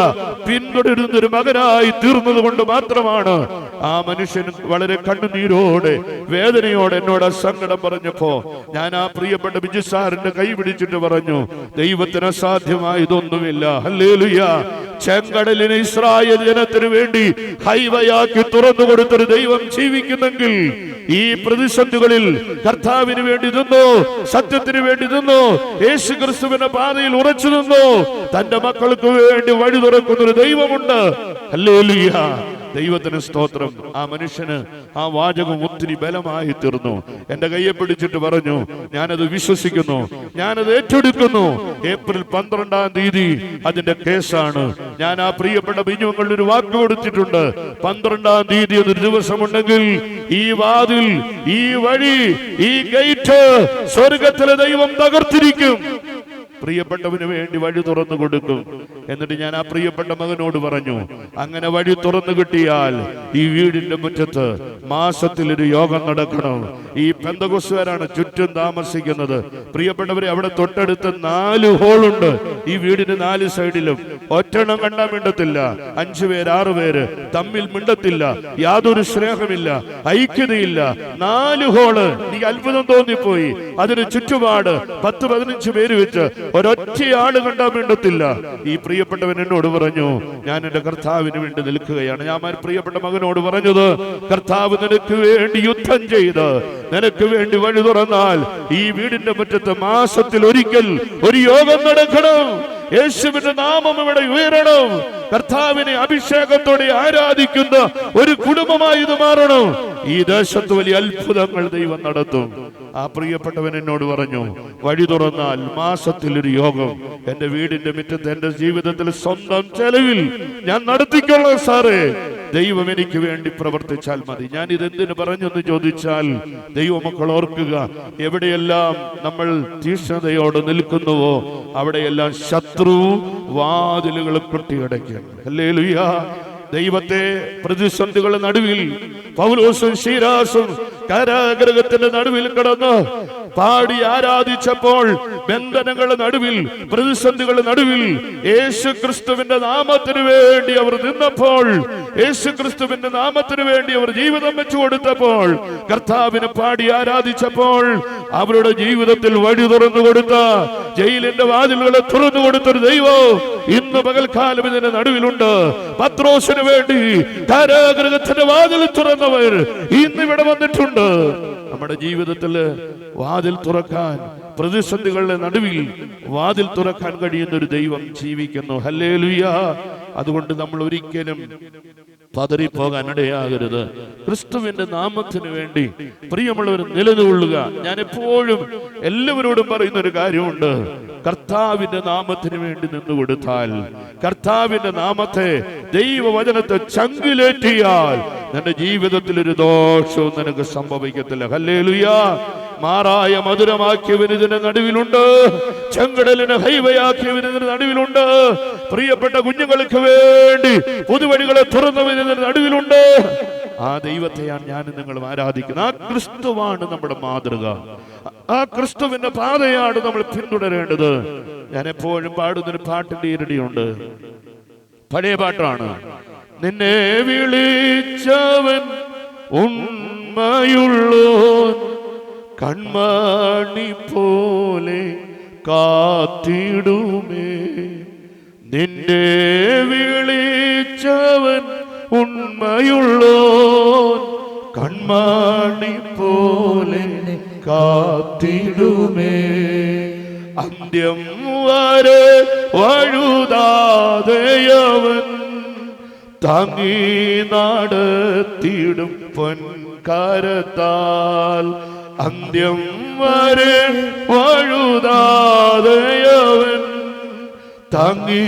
പിന്തുടരുന്ന ഒരു മകനായി തീർന്നത് കൊണ്ട് മാത്രമാണ്. ആ മനുഷ്യൻ വളരെ കണ്ണുനീരോടെ വേദനയോടെ എന്നോട് സങ്കടം പറഞ്ഞപ്പോ ഞാൻ ആ പ്രിയപ്പെട്ട ബിജു സാറിന്റെ കൈ പിടിച്ചിട്ട് പറഞ്ഞു, ദൈവത്തിന് അസാധ്യമായതൊന്നുമില്ല. ഹല്ലേലൂയ. ചെങ്കടലിന് ഇസ്രായേൽ ജനത്തിന് വേണ്ടി ഹൈവയാക്കി തുറന്നു കൊടുത്തൊരു ദൈവം ജീവിക്കുന്നെങ്കിൽ, ഈ പ്രതിസന്ധികളിൽ കർത്താവിന് വേണ്ടി നിന്നു, സത്യത്തിന് വേണ്ടി നിന്നു, യേശു ക്രിസ്തുവിന്റെ പാതയിൽ ഉറച്ചു നിന്നു, തന്റെ മക്കൾക്ക് വേണ്ടി വഴി തുറക്കുന്നൊരു ദൈവമുണ്ട്. ഹല്ലേലൂയ. ദൈവത്തിന് സ്തോത്രം. ആ മനുഷ്യന് ആ വാചകം ഒത്തിരി ബലമായി തീർന്നു. എന്റെ കയ്യെ പിടിച്ചിട്ട് പറഞ്ഞു, ഞാനത് വിശ്വസിക്കുന്നു, ഞാനത് ഏറ്റെടുക്കുന്നു. ഏപ്രിൽ 12-ാം തീയതി അതിന്റെ കേസാണ്. ഞാൻ ആ പ്രിയപ്പെട്ട ബിജുങ്ങളിൽ ഒരു വാക്ക് കൊടുത്തിട്ടുണ്ട്. 12-ാം തീയതി ഒരു ദിവസമുണ്ടെങ്കിൽ ഈ വാതിൽ, ഈ വഴി, ഈ ഗേറ്റ് സ്വർഗത്തിലെ ദൈവം തകർത്തിരിക്കും. പ്രിയപ്പെട്ടവന് വേണ്ടി വഴി തുറന്നു കൊടുക്കും. എന്നിട്ട് ഞാൻ ആ പ്രിയപ്പെട്ട മകനോട് പറഞ്ഞു, അങ്ങനെ വഴി തുറന്നു കിട്ടിയാൽ ഈ വീടിന്റെ മുറ്റത്ത് മാസത്തിലൊരു യോഗം നടക്കണം. ഈ പെന്തക്കോസ്തുകാരാണ് ചുറ്റും താമസിക്കുന്നത്. പ്രിയപ്പെട്ടവരെ, അവിടെ തൊട്ടടുത്ത് 4 ഹോളുണ്ട്. ഈ വീടിന് 4 സൈഡിലും ഒറ്റണം കണ്ടാൽ മിണ്ടത്തില്ല. 5 പേര് 6 പേര് തമ്മിൽ മിണ്ടത്തില്ല, യാതൊരു സ്നേഹമില്ല, ഐക്യതയില്ല. 4 ഹോള്. എനിക്ക് അത്ഭുതം തോന്നിപ്പോയി. അതിന് ചുറ്റുപാട് 10-15 പേര് വെച്ച് ഒരൊറ്റയാള് കണ്ടാൽ മിണ്ടത്തില്ല. ഈ പ്രിയപ്പെട്ടവൻ എന്നോട് പറഞ്ഞു, ഞാൻ എന്റെ കർത്താവിന് വേണ്ടി നിൽക്കുകയാണ്. ഞാൻ പ്രിയപ്പെട്ട മകനോട് പറഞ്ഞത്, കർത്താവ് നിനക്ക് വേണ്ടി യുദ്ധം ചെയ്ത് നിനക്ക് വേണ്ടി വഴി തുറന്നാൽ ഈ വീടിന്റെ മുറ്റത്ത് മാസത്തിൽ ഒരിക്കൽ ഒരു യോഗം നടക്കണം. യേശുവിന്റെ നാമം ഇവിടെ ഉയരണം. കർത്താവിനെ അഭിഷേകത്തോടെ ആരാധിക്കുന്ന ഒരു കുടുംബമായി ഇത് മാറണം. ഈ ദേശത്ത് വലിയ അത്ഭുതങ്ങൾ ദൈവം നടത്തും. ആ പ്രിയപ്പെട്ടവൻ എന്നോട് പറഞ്ഞു, വഴി തുറന്നാൽ മാസത്തിൽ ഒരു യോഗം എന്റെ വീടിന്റെ മുറ്റത്ത് എന്റെ ജീവിതത്തിൽ സ്വന്തം ചെലവിൽ ഞാൻ നടത്തിക്കൊള്ളാം സാറേ. ദൈവം എനിക്ക് വേണ്ടി പ്രവർത്തിച്ചാൽ മതി. ഞാൻ ഇതെന്തിനു പറഞ്ഞെന്ന് ചോദിച്ചാൽ, ദൈവമക്കൾ ഓർക്കുക, എവിടെയെല്ലാം നമ്മൾ തീക്ഷ്ണതയോടെ നിൽക്കുന്നുവോ അവിടെയെല്ലാം ശത്രു വാതിലുകൾ കൊട്ടിയടയ്ക്കും. ഹല്ലേലൂയ. ദൈവത്തെ പ്രതിസന്ധികളുടെ നടുവിൽ പൗലോസും ശീലാസും കാരാഗൃഹത്തിന്റെ നടുവിൽ കിടന്ന് പാടി ആരാധിച്ചപ്പോൾ, ബന്ധനങ്ങളുടെ നടുവിൽ, പ്രതിസന്ധികളുടെ നടുവിൽ യേശു ക്രിസ്തുവിന്റെ നാമത്തിന് വേണ്ടി അവർ നിന്നപ്പോൾ, യേശു ക്രിസ്തുവിന്റെ നാമത്തിന് വേണ്ടി അവർ ജീവിതം വെച്ചു കൊടുത്തപ്പോൾ, കർത്താവിനെ പാടി ആരാധിച്ചപ്പോൾ, അവരുടെ ജീവിതത്തിൽ വഴി തുറന്നു കൊടുത്ത, ജയിലിന്റെ വാതിലുകളെ തുറന്നു കൊടുത്തൊരു ദൈവം ഇന്ന് പകൽക്കാലം ഇതിന്റെ നടുവിലുണ്ട്. പത്രോസിന് വേണ്ടി കാരാഗൃഹത്തിന്റെ വാതിൽ തുറന്നവർ ഇന്ന് ഇവിടെ വന്നിട്ടുണ്ട്. നമ്മുടെ ജീവിതത്തിൽ വാതിൽ തുറക്കാൻ, പ്രതിസന്ധികളുടെ നടുവിൽ വാതിൽ തുറക്കാൻ കഴിയുന്ന ഒരു ദൈവം ജീവിക്കുന്നു. ഹല്ലേലൂയ. അതുകൊണ്ട് നമ്മൾ ഒരിക്കലും പതറിപ്പോകാൻ ഇടയാകരുത്. ക്രിസ്തുവിന്റെ നാമത്തിന് വേണ്ടി പ്രിയമുള്ളവർ നിലകൊള്ളുക. ഞാൻ എപ്പോഴും എല്ലാവരോടും പറയുന്ന ഒരു കാര്യമുണ്ട്, കർത്താവിന്റെ നാമത്തിന് വേണ്ടി നിന്നുകൊടുത്താൽ, കർത്താവിന്റെ നാമത്തെ, ദൈവവചനത്തെ ചങ്കിലേറ്റിയാൽ നിന്റെ ജീവിതത്തിൽ ഒരു ദോഷവും നിനക്ക് സംഭവിക്കത്തില്ല. ഹല്ലേലൂയ. മാറായ മധുരമാക്കിയവൻ ഇതിന്റെ നടുവിലുണ്ട്, ചെങ്കടലിനെ ഹൈവയാക്കിയവൻ ഇതിന്റെ നടുവിലുണ്ട്, പ്രിയപ്പെട്ട കുഞ്ഞുങ്ങൾക്ക് വേണ്ടി പുതുവഴികളെ തുറന്നവൻ ഇതിന്റെ നടുവിലുണ്ട്. ആ ദൈവത്തെയാണ് ഞാൻ നിങ്ങളും ആരാധിക്കുന്നത്. ആ ക്രിസ്തുവാണ് നമ്മുടെ മാതൃക. ആ ക്രിസ്തുവിന്റെ പാതയാണ് നമ്മൾ പിന്തുടരേണ്ടത്. ഞാൻ എപ്പോഴും പാടുന്നൊരു പാട്ടിന്റെ ഈരടിയുണ്ട്, പഴയ പാട്ടാണ്. നിന്നെ വിളിച്ചവൻ ഉണ്മയുള്ളോൻ, കൺമണി പോലെ കാത്തിടുമേ. നിന്നെ വിളിച്ചവൻ ഉണ്മയുള്ളോൻ, കൺമണി പോലെ കാത്തിടുമേ. അന്ത്യം വരെ വഴുതാതെയവൻ താങ്ങി നടത്തിയിടും പൊൻകരത്താൽ. അന്ത്യം വരെ വഴുതാതെയവൻ താങ്ങി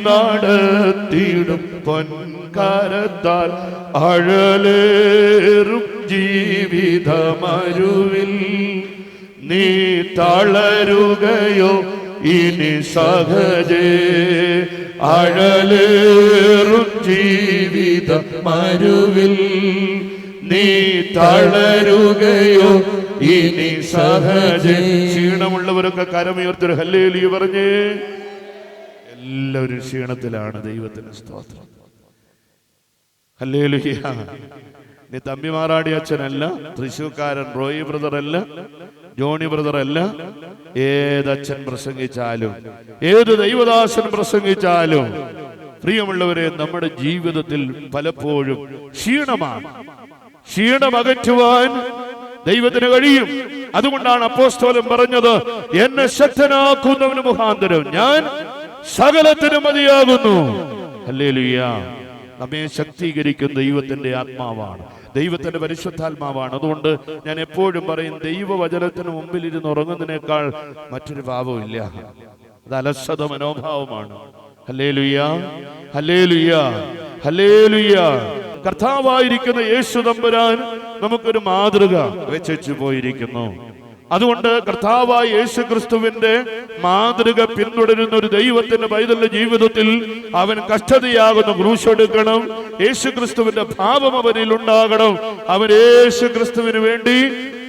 നടത്തിയിടും പൊൻകരത്താൽ. അഴലേറും ജീവിതമരുവിൽ നീ തളരുകയോ ഇനി സഹജേ അഴലേറും ജീവിത മരുവിൽ നീ തളരുകയോ ഇനി സഹജേ. ക്ഷീണമുള്ളവരൊക്കെ കരമുയർത്തൊരു ഹല്ലേലൂയ പറഞ്ഞേ. എല്ലാവരും ക്ഷീണത്തിലാണ്. ദൈവത്തിന് സ്തോത്രം. ഹല്ലേലൂയ. നീ തമ്പിമാറാടി അച്ഛനല്ല, തൃശ്ശൂർക്കാരൻ റോയി ബ്രദർ അല്ല, ജോണി ബ്രദർ അല്ല. ഏതച്ഛൻ പ്രസംഗിച്ചാലും ഏത് ദൈവദാസൻ പ്രസംഗിച്ചാലും പ്രിയമുള്ളവരെ, നമ്മുടെ ജീവിതത്തിൽ പലപ്പോഴും ക്ഷീണമാണ്. ക്ഷീണമകറ്റുവാൻ ദൈവത്തിന് കഴിയും. അതുകൊണ്ടാണ് അപ്പോസ്തലൻ പറഞ്ഞത്, എന്നെ ശക്തനാക്കുന്നവന് മുഖാന്തരം ഞാൻ സകലത്തിനും മതിയാകുന്നു. ഹല്ലേലൂയ. നമ്മെ ശക്തീകരിക്കുന്ന ദൈവത്തിന്റെ ആത്മാവാണ്, ദൈവത്തിന്റെ പരിശുദ്ധാത്മാവാണ്. അതുകൊണ്ട് ഞാൻ എപ്പോഴും പറയും, ദൈവവചനത്തിന് മുമ്പിൽ ഇരുന്ന് ഉറങ്ങുന്നതിനേക്കാൾ മറ്റൊരു ഭാവമില്ല. അത് അലസത മനോഭാവമാണ്. ഹല്ലേലൂയ, ഹല്ലേലൂയ, ഹല്ലേലൂയ. കർത്താവായിരിക്കുന്ന യേശു തമ്പുരാൻ നമുക്കൊരു മാതൃക വെച്ചു പോയിരിക്കുന്നു. അതുകൊണ്ട് കർത്താവായ യേശു ക്രിസ്തുവിന്റെ മാതൃക പിന്തുടരുന്ന ഒരു ദൈവത്തിന്റെ പൈതലിന്റെ ജീവിതത്തിൽ അവൻ കഷ്ടതയാകുന്ന ക്രൂശെടുക്കണം. യേശു ക്രിസ്തുവിന്റെ ഭാവം അവനിൽ ഉണ്ടാകണം. അവൻ യേശു ക്രിസ്തുവിന് വേണ്ടി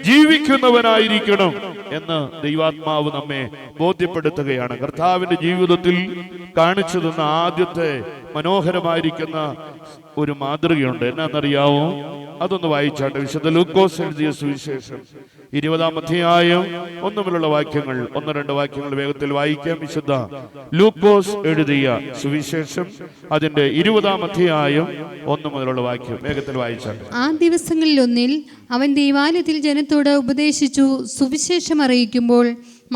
ജീവിക്കുന്നവനായിരിക്കണം എന്ന് ദൈവാത്മാവ് നമ്മെ ബോധ്യപ്പെടുത്തുകയാണ്. കർത്താവിന്റെ ജീവിതത്തിൽ കാണിച്ചു തന്ന ആദ്യത്തെ മനോഹരമായിരിക്കുന്ന ഒരു മാതൃകയുണ്ട്. എന്നാന്നറിയാവോ? അതൊന്ന് വായിച്ചാട്ടെ. വിശുദ്ധ ലൂക്കോസ് എഴുതിയ സുവിശേഷം 20-ാം അധ്യായം 1 മുതലുള്ള വാക്യങ്ങൾ, 1-2 വാക്യങ്ങൾ വേഗത്തിൽ വായിക്കാം. വിശുദ്ധ ലൂക്കോസ് എഴുതിയ സുവിശേഷം അതിന്റെ 20-ാം അധ്യായം 1 മുതലുള്ള വാക്യം വേഗത്തിൽ വായിച്ചാട്ടെ. ആ ദിവസങ്ങളിൽ ഒന്നിൽ അവൻ ദൈവാലയത്തിൽ ജനത്തോട് ഉപദേശിച്ചു സുവിശേഷം അറിയിക്കുമ്പോൾ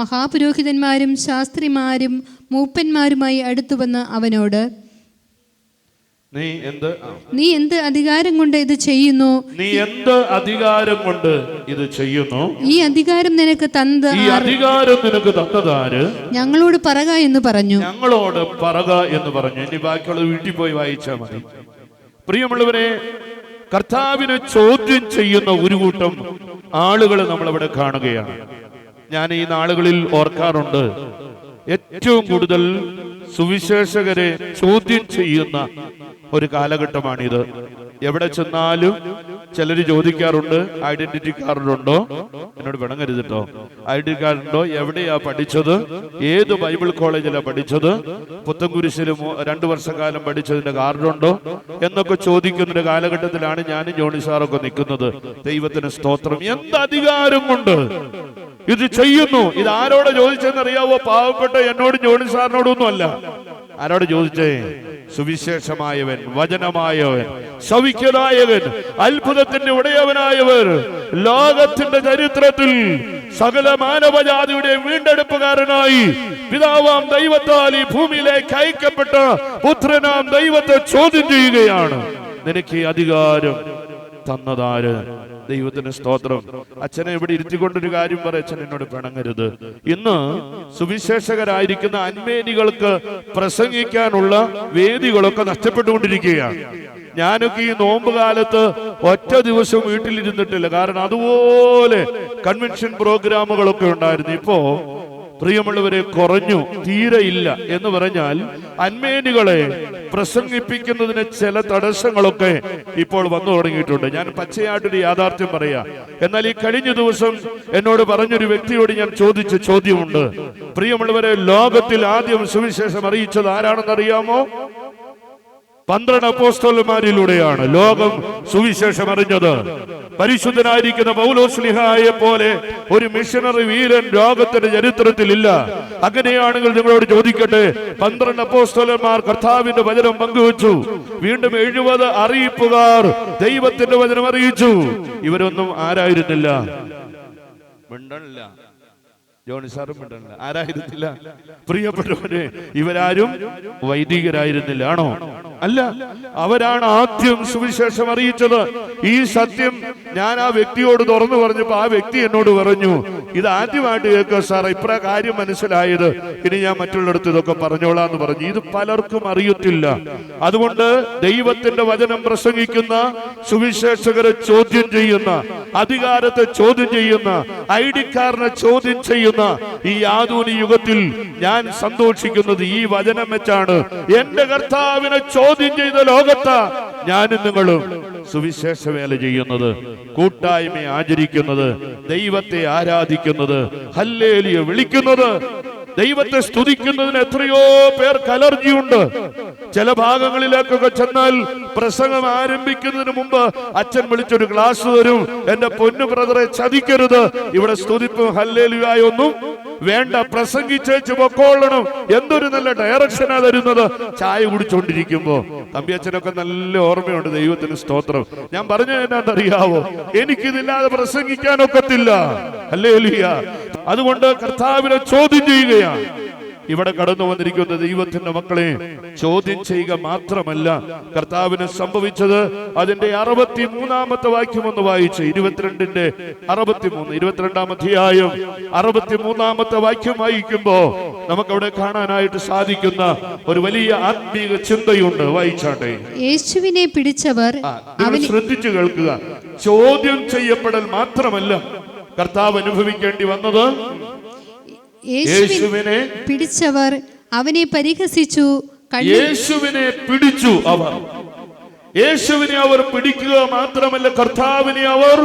മഹാപുരോഹിതന്മാരും ശാസ്ത്രിമാരും മൂപ്പന്മാരുമായി അടുത്തുവന്ന് അവനോട്, നീ എന്ത് അധികാരം കൊണ്ട് ഇത് ചെയ്യുന്നു? നീ എന്ത് അധികാരം കൊണ്ട് ഇത് ചെയ്യുന്നു? ഈ അധികാരം നിനക്ക് തന്നതാര്? ഞങ്ങളോട് പറക എന്ന് പറഞ്ഞു. ഞങ്ങളോട് പറക എന്ന് പറഞ്ഞു. ഇനി ബാക്കിയുള്ളത് വീട്ടിൽ പോയി വായിച്ചാൽ മതി. പ്രിയമുള്ളവരെ, കർത്താവിനെ ചോദ്യം ചെയ്യുന്ന ഒരു കൂട്ടം ആളുകൾ നമ്മളവിടെ കാണുകയാണ്. ഞാൻ ഈ നാളുകളിൽ ഓർക്കാറുണ്ട്, ഏറ്റവും കൂടുതൽ സുവിശേഷകരെ ചോദ്യം ചെയ്യുന്ന ഒരു കാലഘട്ടമാണിത്. എവിടെ ചെന്നാലും ചിലർ ചോദിക്കാറുണ്ട്, ഐഡന്റിറ്റി കാർഡ് ഉണ്ടോ? എന്നോട് പിണങ്ങരുതട്ടോ. ഐഡന്റിറ്റി കാർഡ് ഉണ്ടോ? എവിടെയാ പഠിച്ചത്? ഏത് ബൈബിൾ കോളേജിലാണ് പഠിച്ചത്? പുത്തൻകുരിശിൽ 2 വർഷക്കാലം പഠിച്ചതിന്റെ കാർഡുണ്ടോ എന്നൊക്കെ ചോദിക്കുന്ന ഒരു കാലഘട്ടത്തിലാണ് ഞാനും ജോണി സാറൊക്കെ നിൽക്കുന്നത്. ദൈവത്തിന് സ്തോത്രം. എന്ത് അധികാരം കൊണ്ട് ഇത് ചെയ്യുന്നു? ഇത് ആരോട് ചോദിച്ചെന്നറിയാവോ? പാവപ്പെട്ട എന്നോടും ജോണി സാറിനോടൊന്നും അല്ല. ആരോട് ചോദിച്ചേ? സുവിശേഷമായവൻ, വചനമായവൻ, സൗഖ്യദായകൻ, അത്ഭുതത്തിന്റെ ഉടയവനായവർ, ലോകത്തിന്റെ ചരിത്രത്തിൽ സകല മാനവജാതിയുടെ വീണ്ടെടുപ്പുകാരനായി പിതാവാം ദൈവത്താൽ ഈ ഭൂമിയിലേക്ക് അയക്കപ്പെട്ട പുത്രനാം ദൈവത്തെ ചോദ്യം ചെയ്യുകയാണ്. നിനക്ക് അധികാരം തന്നതാര്? ദൈവത്തിന് സ്തോത്രം. അച്ഛനെ ഇവിടെ ഇരുത്തിക്കൊണ്ടൊരു കാര്യം പറ. അച്ഛൻ എന്നോട് പിണങ്ങരുത്. ഇന്ന് സുവിശേഷകരായിരിക്കുന്ന അന്മേനികൾക്ക് പ്രസംഗിക്കാനുള്ള വേദികളൊക്കെ നഷ്ടപ്പെട്ടുകൊണ്ടിരിക്കുകയാണ്. ഞാനൊക്കെ ഈ നോമ്പ് കാലത്ത് ഒറ്റ ദിവസം വീട്ടിലിരുന്നിട്ടില്ല. കാരണം അതുപോലെ കൺവെൻഷൻ പ്രോഗ്രാമുകളൊക്കെ ഉണ്ടായിരുന്നു. ഇപ്പോ പ്രിയമുള്ളവരെ കുറഞ്ഞു, തീരെ ഇല്ല എന്ന് പറഞ്ഞാൽ അന്മേനികളെ പ്രസംഗിപ്പിക്കുന്നതിന് ചില തടസ്സങ്ങളൊക്കെ ഇപ്പോൾ വന്നു തുടങ്ങിയിട്ടുണ്ട്. ഞാൻ പച്ചയായിട്ടൊരു യാഥാർത്ഥ്യം പറയാം. എന്നാൽ ഈ കഴിഞ്ഞ ദിവസം എന്നോട് പറഞ്ഞൊരു വ്യക്തിയോട് ഞാൻ ചോദിച്ച ചോദ്യമുണ്ട്. പ്രിയമുള്ളവരെ, ലോകത്തിൽ ആദ്യം സുവിശേഷം അറിയിച്ചത് ആരാണെന്നറിയാമോ? 12 അപ്പോസ്തലന്മാരിലൂടെയാണ് ലോകം സുവിശേഷം അറിഞ്ഞത്. പരിശുദ്ധനായിരിക്കുന്ന പൗലോസ്ലിഹായെ പോലെ ഒരു മിഷണറി വീരൻ ലോകത്തിന്റെ ചരിത്രത്തിൽ ഇല്ല. അങ്ങനെയാണെങ്കിൽ നിങ്ങളോട് ചോദിക്കട്ടെ, 12 അപ്പോസ്തലന്മാർ കർത്താവിന്റെ വചനം പങ്കുവച്ചു. വീണ്ടും 70 അറിയിപ്പുകാർ ദൈവത്തിന്റെ വചനം അറിയിച്ചു. ഇവരൊന്നും ആരായിരുന്നില്ല? മിണ്ടണില്ല. ജോണി സാറും മിണ്ടണില്ല. ആരായിരുന്നില്ല? പ്രിയപ്പെട്ടവരെ, ഇവരാരും വൈദികരായിരുന്നില്ല. ആണോ? അല്ല, അവരാണ് ആദ്യം സുവിശേഷം അറിയിച്ചത്. ഈ സത്യം ഞാൻ ആ വ്യക്തിയോട് തുറന്നു പറഞ്ഞപ്പോ ആ വ്യക്തി എന്നോട് പറഞ്ഞു, ഇത് ആദ്യമായിട്ട് കേൾക്കുക സാർ, ഇപ്ര കാര്യം മനസ്സിലായത്, ഇനി ഞാൻ മറ്റുള്ളിടത്ത് ഇതൊക്കെ പറഞ്ഞോളാന്ന് പറഞ്ഞു. ഇത് പലർക്കും അറിയത്തില്ല. അതുകൊണ്ട് ദൈവത്തിന്റെ വചനം പ്രസംഗിക്കുന്ന സുവിശേഷകരെ ചോദ്യം ചെയ്യുന്ന, അധികാരത്തെ ചോദ്യം ചെയ്യുന്ന, ഐഡിക്കാരനെ ചോദ്യം ചെയ്യുന്ന ഈ ആധുനിക യുഗത്തിൽ ഞാൻ സന്തോഷിക്കുന്നത് ഈ വചനം വെച്ചാണ്. എന്റെ കർത്താവിനെ ചോദ്യം ചെയ്ത ലോകത്ത് ഞാനും നിങ്ങളും സുവിശേഷ വേല ചെയ്യുന്നത്, കൂട്ടായ്മ ആചരിക്കുന്നത്, ദൈവത്തെ ആരാധിക്കുന്നത്, ഹല്ലേലൂയ വിളിക്കുന്നത്, ദൈവത്തെ സ്തുതിക്കുന്നതിന് എത്രയോ പേർക്ക് അലർജിയുണ്ട്. ചില ഭാഗങ്ങളിലേക്കൊക്കെ ചെന്നാൽ പ്രസംഗം ആരംഭിക്കുന്നതിന് മുമ്പ് അച്ഛൻ വിളിച്ചൊരു ക്ലാസ് തരും. എന്റെ പൊന്നു ബ്രദറെ, ചതിക്കരുത്, ഇവിടെ സ്തുതിപ്പും ഹല്ലേലൂയൊന്നും വേണ്ട, പ്രസംഗിച്ചേച്ച് പൊക്കോളണം. എന്തൊരു നല്ല ഡയറക്ഷനാ തരുന്നത്. ചായ കുടിച്ചോണ്ടിരിക്കുമ്പോ തമ്പിയച്ഛനൊക്കെ നല്ല ഓർമ്മയുണ്ട്. ദൈവത്തിന് സ്തോത്രം. ഞാൻ പറഞ്ഞത് എന്നാന്നറിയാവോ, എനിക്കിതില്ലാതെ പ്രസംഗിക്കാനൊക്കത്തില്ല. ഹല്ലേലൂയ. അതുകൊണ്ട് കർത്താവിനെ ചോദ്യം ചെയ്യുകയാണ്. ഇവിടെ കടന്നു വന്നിരിക്കുന്ന ദൈവത്തിന്റെ മക്കളെ ചോദ്യം ചെയ്യുക മാത്രമല്ല, കർത്താവിന് സംഭവിച്ചത് അതിന്റെ 63-ാമത്തെ വാക്യം ഒന്ന് വായിച്ച്, 22-ാം അധ്യായം 63-ാമത്തെ വാക്യം വായിക്കുമ്പോ നമുക്കവിടെ കാണാനായിട്ട് സാധിക്കുന്ന ഒരു വലിയ ആത്മീക ചിന്തയുണ്ട്. വായിച്ചാട്ടെ. യേശുവിനെ പിടിച്ചവർ, ശ്രദ്ധിച്ചു കേൾക്കുക, ചോദ്യം ചെയ്യപ്പെടൽ മാത്രമല്ല കർത്താവ് അനുഭവിക്കേണ്ടി വന്നത്. യേശുവിനെ പിടിച്ചവർ അവനെ പരിഹസിച്ചു. യേശുവിനെ പിടിച്ചു അവർ. യേശുവിനെ അവർ പിടിക്കുക മാത്രമല്ല, കർത്താവിനെ അവർ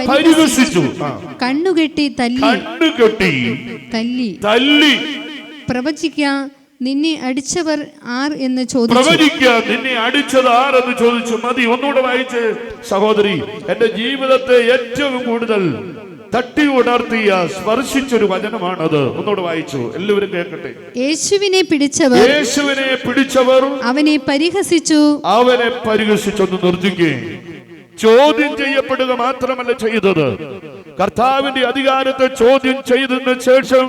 പരിഹസിച്ചു. കണ്ണുകെട്ടി തല്ലി. പ്രവചിക്കാൻ നിന്നെ അടിച്ചവർ ആർ എന്ന് ചോദിച്ചു. നിന്നെ അടിച്ചത് ആർ എന്ന് ചോദിച്ചു. മതി, ഒന്നുകൂടെ വായിച്ച് സഹോദരി. എന്റെ ജീവിതത്തെ ഏറ്റവും കൂടുതൽ തട്ടി ഉണർത്തിയ സ്പർശിച്ചൊരു വചനമാണത്. ഒന്നുകൂടെ വായിച്ചു, എല്ലാവരും കേൾക്കട്ടെ. യേശുവിനെ പിടിച്ചവർ അവനെ പരിഹസിച്ചു. ഒന്ന് നിർത്തിക്കേ. ചോദ്യം ചെയ്യപ്പെടുക മാത്രമല്ല ചെയ്തത്, കർത്താവിന്റെ അധികാരത്തെ ചോദ്യം ചെയ്തതിന് ശേഷം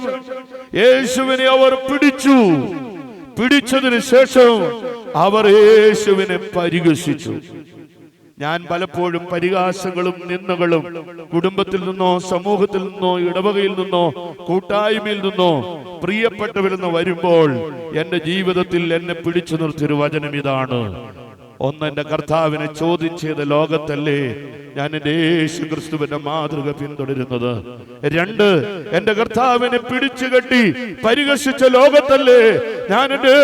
യേശുവിനെ അവർ പിടിച്ചു. പിടിച്ചതിന് ശേഷം അവർ യേശുവിനെ പരിഹസിച്ചു. ഞാൻ പലപ്പോഴും പരിഹാസങ്ങളും നിന്ദകളും കുടുംബത്തിൽ നിന്നോ സമൂഹത്തിൽ നിന്നോ ഇടവകയിൽ നിന്നോ കൂട്ടായ്മയിൽ നിന്നോ പ്രിയപ്പെട്ടവരിൽ നിന്ന് വരുമ്പോൾ എന്റെ ജീവിതത്തിൽ എന്നെ പിടിച്ചു നിർത്തിയൊരു വചനം ഇതാണ്. ഒന്ന്, എന്റെ കർത്താവിനെ ചോദ്യം ചെയ്ത ലോകത്തല്ലേ ഞാൻ എന്റെ യേശു ക്രിസ്തുവിന്റെ മാതൃക പിന്തുടരുന്നത്. രണ്ട്, എന്റെ കർത്താവിനെ പിടിച്ചു കെട്ടി പരിഹസിച്ച ലോകത്തല്ലേ ഞാൻ എന്റെ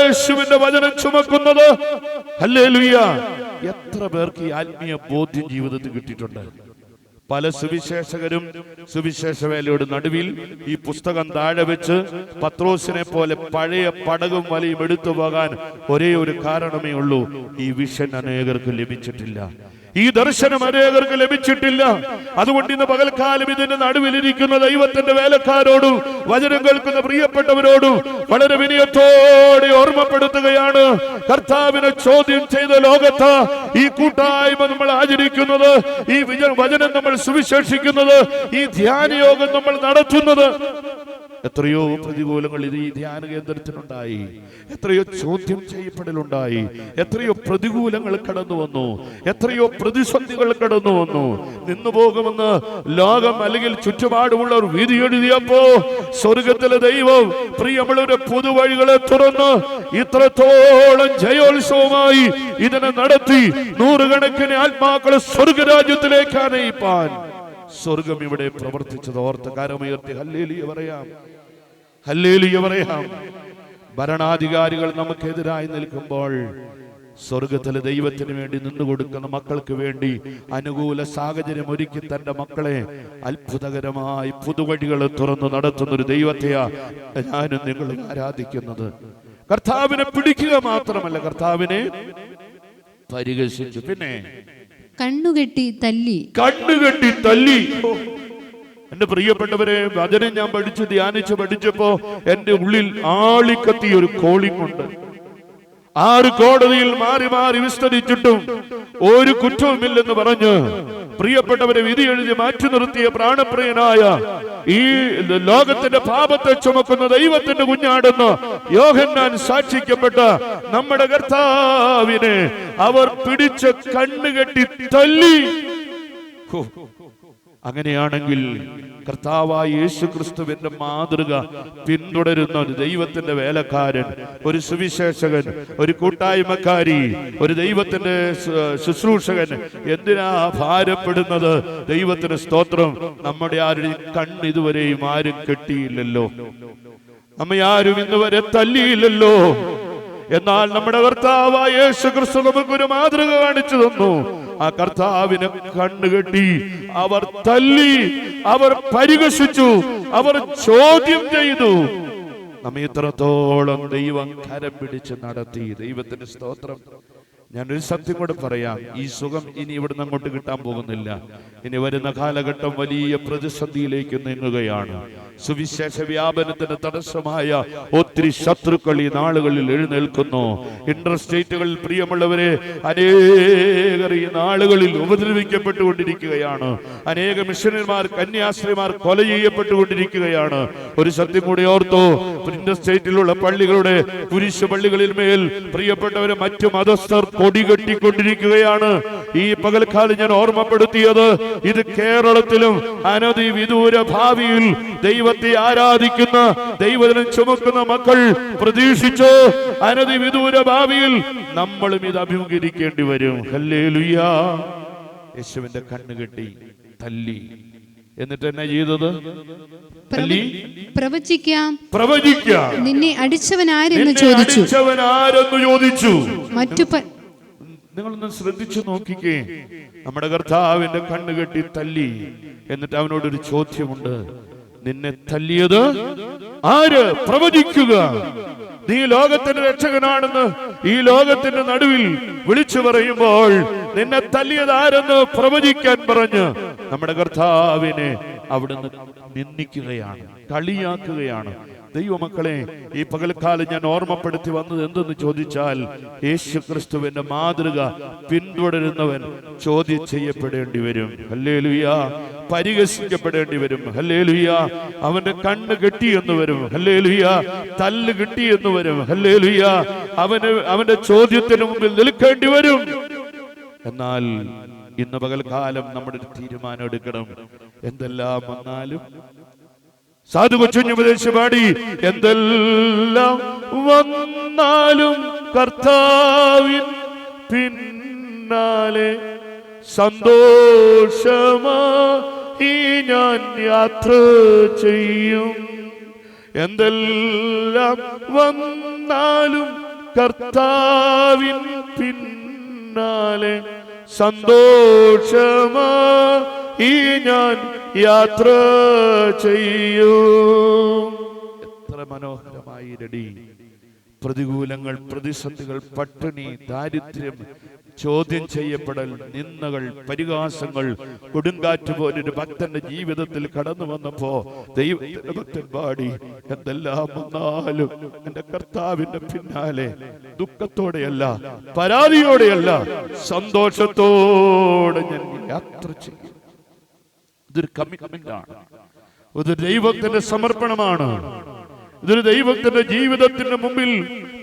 യേശുവിന്റെ വചനം ചുമക്കുന്നത്. ഹല്ലേലൂയ. എത്ര പേർക്ക് ഈ ആത്മീയ ബോധ്യം ജീവിതത്തിൽ കിട്ടിയിട്ടുണ്ട്. പല സുവിശേഷകരും സുവിശേഷ വേലയുടെ നടുവിൽ ഈ പുസ്തകം താഴെ വെച്ച് പത്രോസിനെ പോലെ പഴയ പടകും വലയും എടുത്തു പോകാൻ ഒരേ ഒരു കാരണമേ ഉള്ളൂ, ഈ വിഷൻ അനേകർക്ക് ലഭിച്ചിട്ടില്ല, ഈ ദർശനം അനേകർക്ക് ലഭിച്ചിട്ടില്ല. അതുകൊണ്ട് ഇന്ന് പകൽക്കാലം ഇതിന്റെ നടുവിലിരിക്കുന്ന ദൈവത്തിന്റെ വേലക്കാരോടും വചനം കേൾക്കുന്ന പ്രിയപ്പെട്ടവരോടും വളരെ വിനയത്തോടെ ഓർമ്മപ്പെടുത്തുകയാണ്. കർത്താവിനെ ചോദ്യം ചെയ്ത ലോകത്ത് ഈ കൂട്ടായ്മ നമ്മൾ ആചരിക്കുന്നത്, ഈ വചനം നമ്മൾ സുവിശേഷിക്കുന്നത്, ഈ ധ്യാനയോഗം നമ്മൾ നടത്തുന്നത്, എത്രയോ പ്രതികൂലങ്ങൾ ഇത് ഈ ധ്യാന കേന്ദ്രത്തിനുണ്ടായി, എത്രയോ ചോദ്യം ചെയ്യപ്പെടലുണ്ടായി, എത്രയോ പ്രതികൂലങ്ങൾ കടന്നു വന്നു, എത്രയോ പ്രതിസന്ധികൾ കടന്നു വന്നു. നിന്നുപോകുമെന്ന് ലോകം അല്ലെങ്കിൽ ചുറ്റുപാടുമുള്ളവർ വിധി എഴുതിയപ്പോ സ്വർഗത്തിലെ ദൈവം പ്രിയമുള്ളവരുടെ പുതുവഴികളെ തുറന്ന് ഇത്രത്തോളം ജയോത്സവമായി ഇതിനെ നടത്തി നൂറുകണക്കിന് ആത്മാക്കളെ സ്വർഗരാജ്യത്തിലേക്ക് അനയിപ്പാൻ സ്വർഗം ഇവിടെ പ്രവർത്തിച്ചത് ഓർത്ത് കരമുയർത്തി ഹല്ലേലൂയ പറയാം, ഹല്ലേലൂയ പറയാം. ഭരണാധികാരികൾ നമുക്കെതിരായി നിൽക്കുമ്പോൾ സ്വർഗത്തിലെ ദൈവത്തിന് വേണ്ടി നിന്നുകൊടുക്കുന്ന മക്കൾക്ക് വേണ്ടി അനുകൂല സാഹചര്യം ഒരുക്കി തന്റെ മക്കളെ അത്ഭുതകരമായി പുതുവഴികൾ തുറന്നു നടത്തുന്ന ഒരു ദൈവത്തെയാ ഞാനും നിങ്ങളും ആരാധിക്കുന്നത്. കർത്താവിനെ പിടിക്കുക മാത്രമല്ല, കർത്താവിനെ പരിഹസിച്ചു. പിന്നെ കണ്ണുകെട്ടി തല്ലി. എന്റെ പ്രിയപ്പെട്ടവരെ, വചനം ഞാൻ പഠിച്ചപ്പോ എന്റെ ഉള്ളിൽ ആളിക്കത്തിയ ഒരു കോളിംഗ് ഉണ്ട്. 6 കോടതിയിൽ മാറി മാറി വിസ്തരിച്ചിട്ടും ഒരു കുറ്റവുമില്ലെന്ന് പറഞ്ഞ് പ്രിയപ്പെട്ടവരെ വിധി എഴുതി മാറ്റി നിർത്തിയ പ്രാണപ്രിയനായ ഈ ലോകത്തിന്റെ പാപത്തെ ചുമക്കുന്ന ദൈവത്തിന്റെ കുഞ്ഞാടെന്ന് യോഹന്നാൻ സാക്ഷിക്കപ്പെട്ട നമ്മുടെ കർത്താവിനെ അവർ പിടിച്ച് കണ്ണുകെട്ടി തല്ലി. അങ്ങനെയാണെങ്കിൽ കർത്താവായ യേശു ക്രിസ്തുവിന്റെ മാതൃക പിന്തുടരുന്ന ഒരു ദൈവത്തിന്റെ വേലക്കാരൻ, ഒരു സുവിശേഷകൻ, ഒരു കൂട്ടായ്മക്കാരി, ഒരു ദൈവത്തിന്റെ ശുശ്രൂഷകൻ എന്തിനാ ഭാരപ്പെടുന്നത്? ദൈവത്തിന് സ്തോത്രം. നമ്മുടെ ആരുടെയും കണ്ണ് ഇതുവരെയും ആരും കെട്ടിയില്ലല്ലോ, നമ്മെ ആരും ഇന്നുവരെ തല്ലിയില്ലല്ലോ. എന്നാൽ നമ്മുടെ കർത്താവായ യേശു ക്രിസ്തു നമുക്കൊരു മാതൃക കാണിച്ചു തന്നു. ആ കർത്താവിനെ കണ്ണുകെട്ടി അവർ തല്ലി, അവർ പരിഹസിച്ചു, അവർ ചോദ്യം ചെയ്തു. നമ്മെ ഇത്രത്തോളം ദൈവം കരം പിടിച്ച് നടത്തി. ദൈവത്തിന്റെ സ്തോത്രം. ഞാനൊരു സത്യം കൂടെ പറയാം, ഈ സുഖം ഇനി ഇവിടുന്ന് അങ്ങോട്ട് കിട്ടാൻ പോകുന്നില്ല. ഇനി വരുന്ന കാലഘട്ടം വലിയ പ്രതിസന്ധിയിലേക്ക് നീങ്ങുകയാണ്. സുവിശേഷ വ്യാപനത്തിന് തടസ്സമായ ഒത്തിരി ശത്രുക്കൾ ഈ നാളുകളിൽ എഴുന്നേൽക്കുന്നു. ഇന്റർസ്റ്റേറ്റുകളിൽ പ്രിയമുള്ളവരെ അനേകർ ഈ നാളുകളിൽ ഉപദ്രവിക്കപ്പെട്ടുകൊണ്ടിരിക്കുകയാണ്. അനേക മിഷനറിമാർ, കന്യാസ്ത്രീമാർ കൊല ചെയ്യപ്പെട്ടുകൊണ്ടിരിക്കുകയാണ്. ഒരു സത്യം കൂടി ഓർത്തോ, ഇന്റർസ്റ്റേറ്റിലുള്ള പള്ളികളുടെ കുരിശ് പള്ളികളിൽ മേൽ പ്രിയപ്പെട്ടവരെ മറ്റു മതസ്ഥർ കൊടികെട്ടിക്കൊണ്ടിരിക്കുകയാണ്. ഈ പകൽക്കാലം ഞാൻ ഓർമ്മപ്പെടുത്തിയത്, ഇത് കേരളത്തിലും അനധി വിദൂര ഭാവിയിൽ ദൈവത്തെ ആരാധിക്കുന്ന, ദൈവദിനം ചുമക്കുന്ന മക്കൾ പ്രതീക്ഷിച്ചു, അനധി വിദൂര ഭാവിയിൽ നമ്മളും ഇത് അഭിമുഖീകരിക്കേണ്ടി വരും. ഹല്ലേലൂയാ. യേശുവിന്റെ കണ്ണുകെട്ടി തല്ലി. എന്നിട്ട് എന്നാ ചെയ്തത്? പ്രവചിക്കാം, നിന്നെ അടിച്ചവനാരെന്ന് ചോദിച്ചു. മറ്റു നിങ്ങളൊന്ന് ശ്രദ്ധിച്ചു നോക്കിക്കേ. നമ്മുടെ കർത്താവിന്റെ കണ്ണുകെട്ടി തല്ലി. എന്നിട്ട് അവനോടൊരു ചോദ്യമുണ്ട്, നിന്നെ തല്ലിയത് ആര്? പ്രവചിക്കുക. നീ ലോകത്തിന്റെ രക്ഷകനാണെന്ന് ഈ ലോകത്തിന്റെ നടുവിൽ വിളിച്ചു പറയുമ്പോൾ നിന്നെ തല്ലിയത് ആരെന്ന് പ്രവചിക്കാൻ പറഞ്ഞ് നമ്മുടെ കർത്താവിനെ അവിടുന്ന് നിന്ദിക്കുകയാണ്, കളിയാക്കുകയാണ്. ദൈവമക്കളെ, ഈ പകൽക്കാലം ഞാൻ ഓർമ്മപ്പെടുത്തി വന്നത് എന്തെന്ന് ചോദിച്ചാൽ, യേശു ക്രിസ്തുവിന്റെ മാതൃക പിന്തുടരുന്നവൻ ചോദ്യം ചെയ്യപ്പെടേണ്ടി വരും. ഹല്ലേലൂയ. പരിഹസിക്കപ്പെടേണ്ടി വരും. ഹല്ലേലൂയ. അവന്റെ കണ്ണ് കെട്ടിയെന്ന് വരും. ഹല്ലേലൂയ. തല്ല് കിട്ടിയെന്ന് വരും. ഹല്ലേലൂയ. അവന്റെ ചോദ്യത്തിന് മുമ്പിൽ നിൽക്കേണ്ടി വരും. എന്നാൽ ഇന്ന് പകൽക്കാലം നമ്മുടെ ഒരു തീരുമാനം എടുക്കണം. എന്തെല്ലാം വന്നാലും സാധു കൊച്ചുഞ്ഞു ഉപദേശിച്ച് പാടി, എന്തെല്ലാം വന്നാലും കർത്താവിൻ പിന്നാലെ സന്തോഷമായി ഞാൻ യാത്ര ചെയ്യും. എന്തെല്ലാം വന്നാലും കർത്താവിൻ പിന്നാലെ സന്തോഷമായി ഞാൻ യാത്ര ചെയ്യൂ. എത്ര മനോഹരമായി രടി. പ്രതികൂലങ്ങൾ, പ്രതിസന്ധികൾ, പട്ടിണി, ദാരിദ്ര്യം, ചോദ്യം ചെയ്യപ്പെടൽ, നിന്ദകൾ, പരിഹാസങ്ങൾ, കൊടുങ്കാറ്റ് പോലൊരു ഭക്തന്റെ ജീവിതത്തിൽ കടന്നു വന്നപ്പോ ദൈവത്തിന്റെ ഭക്തൻ പാടി, എന്തെല്ലാം വന്നാലും എന്റെ കർത്താവിന്റെ പിന്നാലെ ദുഃഖത്തോടെയല്ല, പരാതിയോടെയല്ല, സന്തോഷത്തോടെ ഞാൻ യാത്ര ചെയ്യും. ഇതൊരു കമ്മിറ്റ്മെന്റ് ആണ്, ഇതൊരു ദൈവത്തിന്റെ സമർപ്പണമാണ്, ഇതൊരു ദൈവത്തിന്റെ ജീവിതത്തിന് മുമ്പിൽ,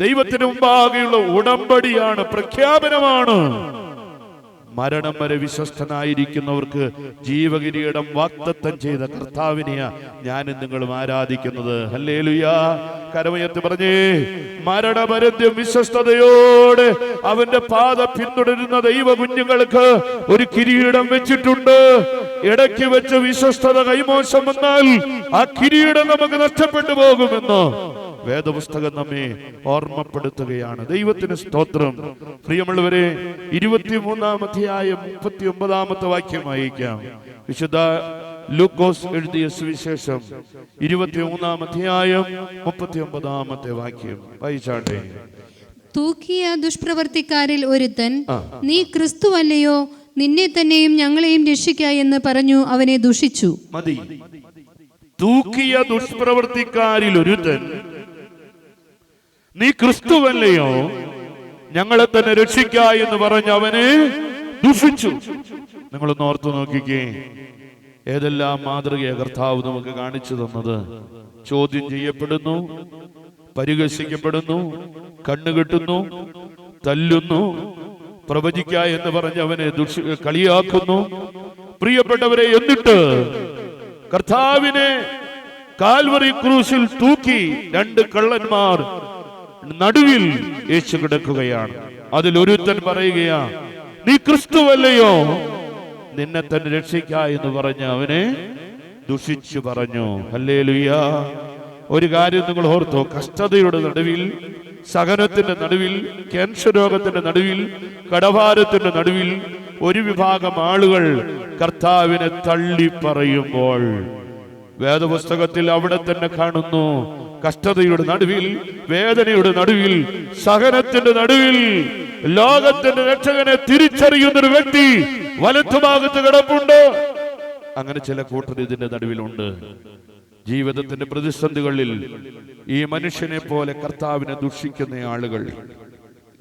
ദൈവത്തിന് മുമ്പാകെയുള്ള ഉടമ്പടിയാണ്, പ്രഖ്യാപനമാണ്. മരണം വരെ വിശ്വസ്തനായിരിക്കുന്നവർക്ക് ജീവകിരീടം വാഗ്ദത്തം ചെയ്ത കർത്താവിനെയാ ഞാനും നിങ്ങളും ആരാധിക്കുന്നത്. ഹല്ലേലൂയാ. കരമയത്ത് പറഞ്ഞേ, മരണപര്യന്തം വിശ്വസ്തയോടെ അവന്റെ പാത പിന്തുടരുന്ന ദൈവ കുഞ്ഞുങ്ങൾക്ക് ഒരു കിരീടം വെച്ചിട്ടുണ്ട്. ഇടയ്ക്ക് വെച്ച് വിശ്വസ്തത കൈമോശം വന്നാൽ ആ കിരീടം നമുക്ക് നഷ്ടപ്പെട്ടു പോകുമെന്ന് വേദപുസ്തകം നമ്മെ ഓർമ്മപ്പെടുത്തുകയാണ്. ദൈവത്തിന് സ്തോത്രം. പ്രിയമുള്ളവരെ, 23-ാം അധ്യായം 39-ാമത്തെ വാക്യം വായിക്കാം. വിശുദ്ധ ലൂക്കോസ് എഴുതിയ സുവിശേഷം 23-ാം അധ്യായം 39-ാമത്തെ വാക്യം വായിച്ചാട്ടെ. തൂക്കിയ ദുഷ്പ്രവർത്തിക്കാരിൽ ഒരുത്തൻ, നീ ക്രിസ്തുവല്ലയോ, നിന്നെ തന്നെയും ഞങ്ങളെയും രക്ഷിക്ക എന്ന് പറഞ്ഞു അവനെ ദുഷിച്ചു. മതി. തൂക്കിയ ദുഷ്പ്രവർത്തിക്കാരിൽ ഒരുത്തൻ, നീ ക്രിസ്തുവല്ലയോ, ഞങ്ങളെ തന്നെ രക്ഷിക്ക എന്ന് പറഞ്ഞ് അവനെ ദുഷിച്ചു. നിങ്ങളൊന്ന് ഓർത്തു നോക്കിക്കേ, ഏതെല്ലാം മാതൃകയെ കർത്താവ് നമുക്ക് കാണിച്ചു തന്നത്. ചോദ്യം ചെയ്യപ്പെടുന്നു, പരിഹസിക്കപ്പെടുന്നു, കണ്ണുകെട്ടുന്നു, തല്ലുന്നു, പ്രവചിക്ക എന്ന് പറഞ്ഞ് അവനെ കളിയാക്കുന്നു. പ്രിയപ്പെട്ടവരെ, എന്നിട്ട് കർത്താവിനെ കാൽവറി ക്രൂശിൽ തൂക്കി 2 കള്ളന്മാർ നടുവിൽ യേശു കിടക്കുകയാണ്. അതിലൊരുത്തൻ പറയുകയാ, നീ ക്രിസ്തുവല്ലയോ, നിന്നെ തന്നെ രക്ഷിക്ക എന്ന് പറഞ്ഞ് അവനെ ദുഷിച്ചു പറഞ്ഞു. ഹല്ലേലൂയ. ഒരു കാര്യം നിങ്ങൾ ഓർത്തോ, കഷ്ടതയുടെ നടുവിൽ, സഹനത്തിന്റെ നടുവിൽ, ക്യാൻസർ രോഗത്തിന്റെ നടുവിൽ, കടഭാരത്തിന്റെ നടുവിൽ ഒരു വിഭാഗം ആളുകൾ കർത്താവിനെ തള്ളി പറയുമ്പോൾ വേദപുസ്തകത്തിൽ അവിടെ തന്നെ കാണുന്നു, കഷ്ടതയുടെ നടുവിൽ, വേദനയുടെ നടുവിൽ, സഹനത്തിന്റെ നടുവിൽ ലോകത്തിന്റെ രക്ഷകനെ തിരിച്ചറിയുന്ന ഒരു വ്യക്തി വലത്തുഭാഗത്ത് കിടപ്പുണ്ട്. അങ്ങനെ ചില കൂട്ടർ ഇതിന്റെ നടുവിലുണ്ട്. ജീവിതത്തിന്റെ പ്രതിസന്ധികളിൽ ഈ മനുഷ്യനെ പോലെ കർത്താവിനെ ദുഷിക്കുന്ന ആളുകൾ,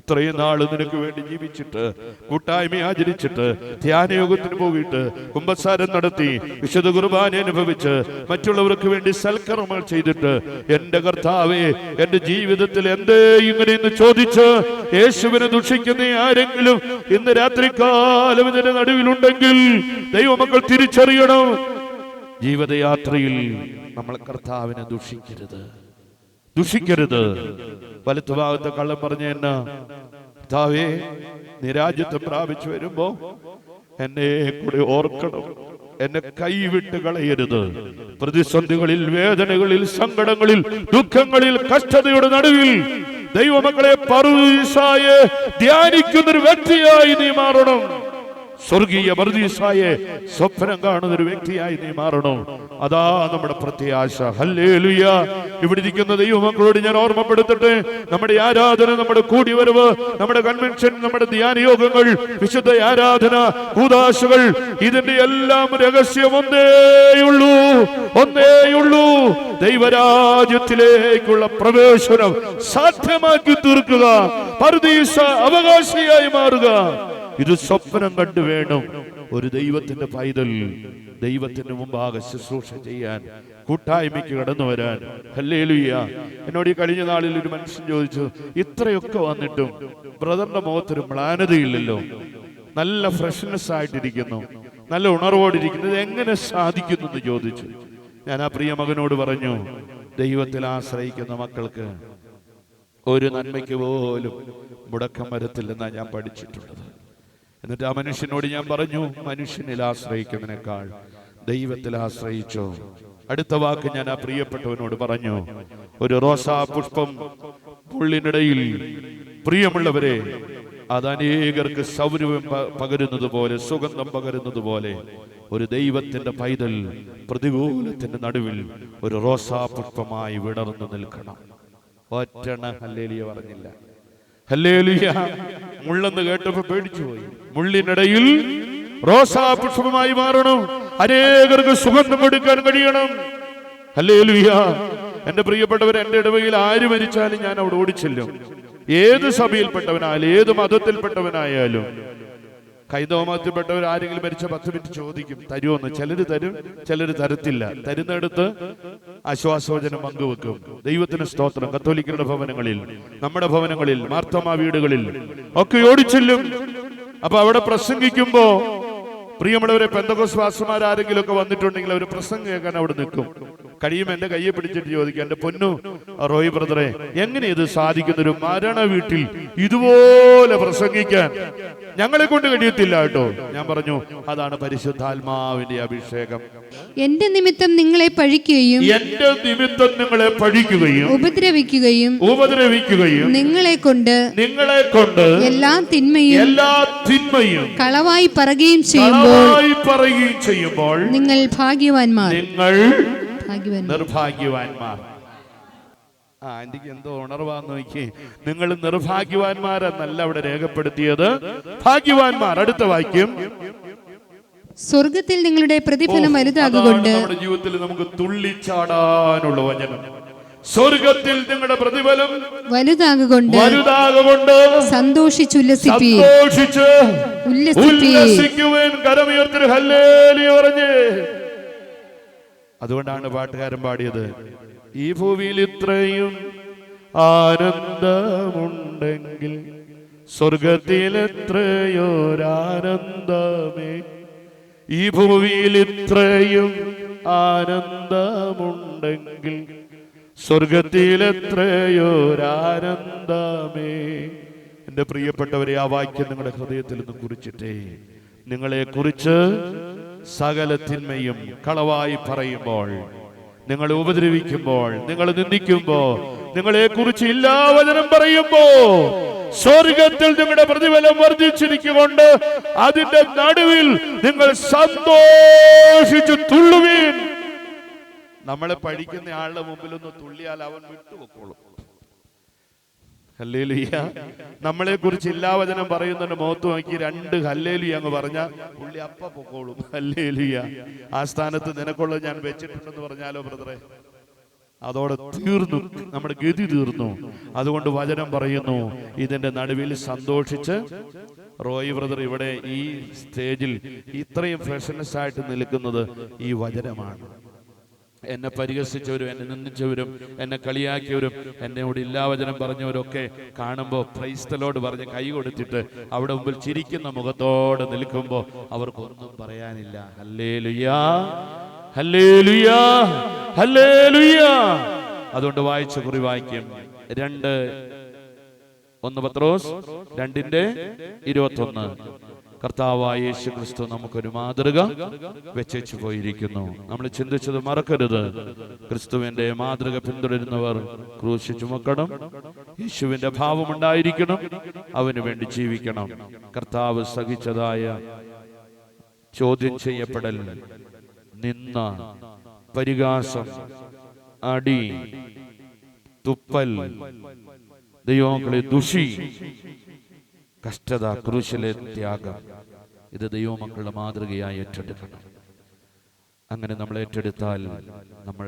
ഇത്രയും നാള് നിനക്ക് വേണ്ടി ജീവിച്ചിട്ട്, കൂട്ടായ്മ ആചരിച്ചിട്ട്, ധ്യാനയോഗത്തിന് പോയിട്ട്, കുമ്പസാരം നടത്തി, വിശുദ്ധ കുർബാന അനുഭവിച്ച്, മറ്റുള്ളവർക്ക് വേണ്ടി സൽക്കർമ്മങ്ങൾ ചെയ്തിട്ട്, എന്റെ കർത്താവേ, എന്റെ ജീവിതത്തിൽ എന്തേ ഇങ്ങനെയെന്ന് ചോദിച്ച് യേശുവിനെ ദുഷിക്കുന്ന ആരെങ്കിലും ഇന്ന് രാത്രികാലം ഇതിന്റെ നടുവിലുണ്ടെങ്കിൽ ദൈവമക്കൾ തിരിച്ചറിയണം, ജീവിതയാത്രയിൽ നമ്മൾ കർത്താവിനെ ദുഷിക്കരുത്. വലത്തുഭാഗത്തെ കള്ളം പറഞ്ഞ എന്നാ, കർത്താവേ, നീ രാജ്യത്വം പ്രാപിച്ചു വരുമ്പോ എന്നെ കൂടെ ഓർക്കണം, എന്നെ കൈവിട്ട് കളയരുത്. പ്രതിസന്ധികളിൽ, വേദനകളിൽ, സങ്കടങ്ങളിൽ, ദുഃഖങ്ങളിൽ, കഷ്ടതയുടെ നടുവിൽ ദൈവമക്കളെ പറുദീസായെ ധ്യാനിക്കുന്നൊരു വ്യക്തിയായി നീ മാറണം. സ്വർഗീയ പറുദീസായെ സ്വപ്നം കാണുന്ന ഒരു വ്യക്തിയായി നീ മാറണം. അതാ നമ്മുടെ പ്രത്യാശ. ഹല്ലേലൂയ. ഇവിടെ ഇരിക്കുന്ന ദൈവമക്കളോട് ഞാൻ ഓർമ്മപ്പെടുത്തട്ടെ, നമ്മുടെ ആരാധന, നമ്മുടെ കൂടിവരവ്, നമ്മുടെ കൺവെൻഷൻ, നമ്മുടെ ധ്യാനയോഗങ്ങൾ, വിശുദ്ധ ആരാധന, കൂദാശകൾ, ഇതിന്റെ എല്ലാം രഹസ്യം ഒന്നേയുള്ളൂ. ദൈവരാജ്യത്തിലേക്കുള്ള പ്രവേശനം സാധ്യമാക്കി തീർക്കുക, പറുദീസ അവകാശിയായി മാറുക. ഇത് സ്വപ്നം കണ്ടു വേണം ഒരു ദൈവത്തിന്റെ പൈതൽ ദൈവത്തിന് മുമ്പാകെ ശുശ്രൂഷ ചെയ്യാൻ, കൂട്ടായ്മയ്ക്ക് കടന്നു വരാൻ. ഹല്ലേലൂയ. എന്നോട് ഈ കഴിഞ്ഞ നാളിൽ ഒരു മനുഷ്യൻ ചോദിച്ചു, ഇത്രയൊക്കെ വന്നിട്ടും ബ്രദറിന്റെ മുഖത്തൊരു മ്ലാനതയില്ലല്ലോ, നല്ല ഫ്രഷ്നെസ് ആയിട്ടിരിക്കുന്നു, നല്ല ഉണർവോടിരിക്കുന്നത് എങ്ങനെ സാധിക്കുന്നു എന്ന് ചോദിച്ചു. ഞാൻ ആ പ്രിയ മകനോട് പറഞ്ഞു, ദൈവത്തിൽ ആശ്രയിക്കുന്ന മക്കൾക്ക് ഒരു നന്മയ്ക്ക് പോലും മുടക്കം വരത്തില്ലെന്നാണ് ഞാൻ പഠിച്ചിട്ടുള്ളത്. എന്നിട്ട് ആ മനുഷ്യനോട് ഞാൻ പറഞ്ഞു, മനുഷ്യനിൽ ആശ്രയിക്കുന്നതിനേക്കാൾ ദൈവത്തിൽ ആശ്രയിച്ചോ. അടുത്ത വാക്ക് ഞാൻ ആ പ്രിയപ്പെട്ടവനോട് പറഞ്ഞു, ഒരു റോസാ പുഷ്പം പുള്ളിനിടയിൽ, പ്രിയമുള്ളവരെ, അത് അനേകർക്ക് സൗരഭ്യം പകരുന്നത് പോലെ, സുഗന്ധം പകരുന്നത് പോലെ, ഒരു ദൈവത്തിന്റെ പൈതൽ പ്രതികൂലത്തിന്റെ നടുവിൽ ഒരു റോസാ പുഷ്പമായി വിടർന്നു നിൽക്കണം. ഒറ്റണ ഹല്ലേലൂയ പറഞ്ഞില്ല. ഹല്ലേലൂയ. മുള്ളെന്ന് കേട്ടപ്പോ പേടിച്ചു പോയി. മുള്ളിനിടയിൽ റോസാ പുഷ്പമായി മാറണം, അനേകർക്ക് സുഗന്ധം കൊടുക്കാൻ കഴിയണം. ഹല്ലേലൂയ. എന്റെ പ്രിയപ്പെട്ടവർ, എന്റെ ഇടവകയിൽ ആര് മരിച്ചാലും ഞാൻ അവിടെ ഓടിച്ചെല്ലും. ഏത് സഭയിൽപ്പെട്ടവനായാലും, ഏത് മതത്തിൽപ്പെട്ടവനായാലും. ഹൈന്ദവ മതത്തിൽപ്പെട്ടവർ ആരെങ്കിലും മരിച്ച 10 മിനിറ്റ് ചോദിക്കും, തരുമെന്ന്. ചിലര് തരും, ചിലര് തരത്തില്ല. തരുന്നിടത്ത് ആശ്വാസവചനം പങ്കുവെക്കും. ദൈവത്തിന് സ്തോത്രം. കത്തോലിക്കരുടെ ഭവനങ്ങളിൽ, നമ്മുടെ ഭവനങ്ങളിൽ, മാർത്തോമാ വീടുകളിൽ ഒക്കെ ഓടിച്ചെല്ലും. അപ്പൊ അവിടെ പ്രസംഗിക്കുമ്പോ, പ്രിയമുള്ളവരെ, പെന്തക്കോസ്ത് പാസ്റ്റർമാർ ആരെങ്കിലും ഒക്കെ വന്നിട്ടുണ്ടെങ്കിൽ അവർ പ്രസംഗം കേൾക്കാൻ അവിടെ നിൽക്കും. കഴിയുമ്പോൾ എന്റെ കയ്യെ പിടിച്ചിട്ട് ചോദിക്കാം, എന്റെ പൊന്നു റോയ് ബ്രദറെ, എങ്ങനെ ഇത് സാധിക്കുന്ന ഒരു മരണ വീട്ടിൽ ഇതുപോലെ പ്രസംഗിക്കാൻ? ഞങ്ങളെ കൊണ്ട് കഴിയത്തില്ല കേട്ടോ. ഞാൻ പറഞ്ഞു, അതാണ് പരിശുദ്ധാത്മാവിന്റെ അഭിഷേകം. എന്റെ നിമിത്തം നിങ്ങളെ പഴിക്കുകയും ഉപദ്രവിക്കുകയും നിങ്ങളെ കൊണ്ട് എല്ലാ തിന്മയും കളവായി പറയുകയും ചെയ്യുമ്പോൾ നിങ്ങൾ ഭാഗ്യവാന്മാർ. നിർഭാഗ്യവാന്മാർ. എനിക്ക് എന്തോ ഉണർവാന്ന് നോക്കി. നിങ്ങൾ നിർഭാഗ്യവാന്മാരെന്നല്ല അവിടെ രേഖപ്പെടുത്തിയത്, ഭാഗ്യവാന്മാർ. അടുത്ത വാക്യം, സ്വർഗത്തിൽ നിങ്ങളുടെ പ്രതിഫലം വലുതാകൊണ്ട്. നമ്മുടെ ജീവിതത്തിൽ നമുക്ക് തുള്ളിച്ചാടാനുള്ള വചനം. സ്വർഗത്തിൽ നിങ്ങളുടെ പ്രതിഫലം വലുതാകൊണ്ട് സന്തോഷിച്ച് ഉല്ലസിക്കുവാൻ കരമുയർത്തി ഹല്ലേലൂയ പറഞ്ഞ്. അതുകൊണ്ടാണ് പാട്ടുകാരൻ പാടിയത്, ഈ ഭൂമിയിൽ ഇത്രയും ആനന്ദമുണ്ടെങ്കിൽ സ്വർഗത്തിൽ എത്രയോരാനന്ദമേ. ഈ ഭൂമിയിൽ ഇത്രയും ആനന്ദമുണ്ടെങ്കിൽ സ്വർഗത്തിൽ എത്രയോരാനന്ദമേ. എൻ്റെ പ്രിയപ്പെട്ടവരെ, ആ വാക്യം നിങ്ങളുടെ ഹൃദയത്തിൽ നിന്ന് കുറിച്ചിട്ടേ. നിങ്ങളെ കുറിച്ച് സകല തിന്മയും കളവായി പറയുമ്പോൾ, നിങ്ങളെ ഉപദ്രവിക്കുമ്പോൾ, നിങ്ങളെ നിന്ദിക്കുമ്പോൾ, നിങ്ങളെ കുറിച്ച് ഇല്ലാ വചനം പറയുമ്പോ സ്വർഗത്തിൽ നിങ്ങളുടെ പ്രതിഫലം വർദ്ധിച്ചിരിക്കൊണ്ട് അതിന്റെ നടുവിൽ നിങ്ങൾ സന്തോഷിച്ചു തുള്ളുവീൻ. നമ്മളെ പഠിക്കുന്ന ആളുടെ മുമ്പിൽ ഒന്ന് തുള്ളിയാൽ അവൻ വിട്ടുപൊക്കോളും. ഹല്ലേലൂയ. നമ്മളെ കുറിച്ച് ഇല്ലാ വചനം പറയുന്നതിന്റെ മുഖത്ത് നോക്കി 2 ഹല്ലേലൂയ അങ്ങ് പറഞ്ഞാൽ പുള്ളി അപ്പ പൊക്കോളും. ഹല്ലേലൂയ. ആ സ്ഥാനത്ത് നിനക്കുള്ളത് ഞാൻ വെച്ചിട്ടുണ്ടെന്ന് പറഞ്ഞാലോ ബ്രദറെ, അതോടെ തീർന്നു, നമ്മുടെ ഗതി തീർന്നു. അതുകൊണ്ട് വചനം പറയുന്നു, ഇതിന്റെ നടുവിൽ സന്തോഷിച്ച്. റോയ് ബ്രദർ ഇവിടെ ഈ സ്റ്റേജിൽ ഇത്രയും ഫ്രഷ്നെസ് ആയിട്ട് നിൽക്കുന്നത് ഈ വചനമാണ്. എന്നെ പരിഹസിച്ചവരും എന്നെ നിന്ദിച്ചവരും എന്നെ കളിയാക്കിയവരും എന്നോട് ഇല്ലാ വചനം പറഞ്ഞവരൊക്കെ കാണുമ്പോൾ പ്രൈസ് ദി ലോർഡ് പറഞ്ഞ് കൈ കൊടുത്തിട്ട് അവിടെ മുമ്പിൽ ചിരിക്കുന്ന മുഖത്തോടെ നിൽക്കുമ്പോൾ അവർക്കൊന്നും പറയാനില്ല. ഹല്ലേലൂയാ, ഹല്ലേലൂയാ, ഹല്ലേലൂയാ. അതുകൊണ്ട് വായിച്ച കുറിവാക്യം 1 പത്രോസ് 2:21. കർത്താവായ യേശു ക്രിസ്തു നമുക്കൊരു മാതൃക വെച്ചു പോയിരിക്കുന്നു. നമ്മൾ ചിന്തിച്ചത് മറക്കരുത്. ക്രിസ്തുവിന്റെ മാതൃക പിന്തുടരുന്നവർ ക്രൂശ് ചുമക്കണം, യേശുവിന്റെ ഭാവമുണ്ടായിരിക്കണം, അവന് വേണ്ടി ജീവിക്കണം. കർത്താവ് സഹിച്ചതായ ചോദ്യം ചെയ്യപ്പെടൽ, നിന്ന, പരിഹാസം, അടി, തുപ്പൽ, ദൈവമക്കളെ ദുഷി, കഷ്ടത, ക്രൂശിലെ ത്യാഗം, ഇത് ദൈവമക്കളുടെ മാതൃകയായി ഏറ്റെടുക്കണം. അങ്ങനെ നമ്മൾ ഏറ്റെടുത്താൽ നമ്മൾ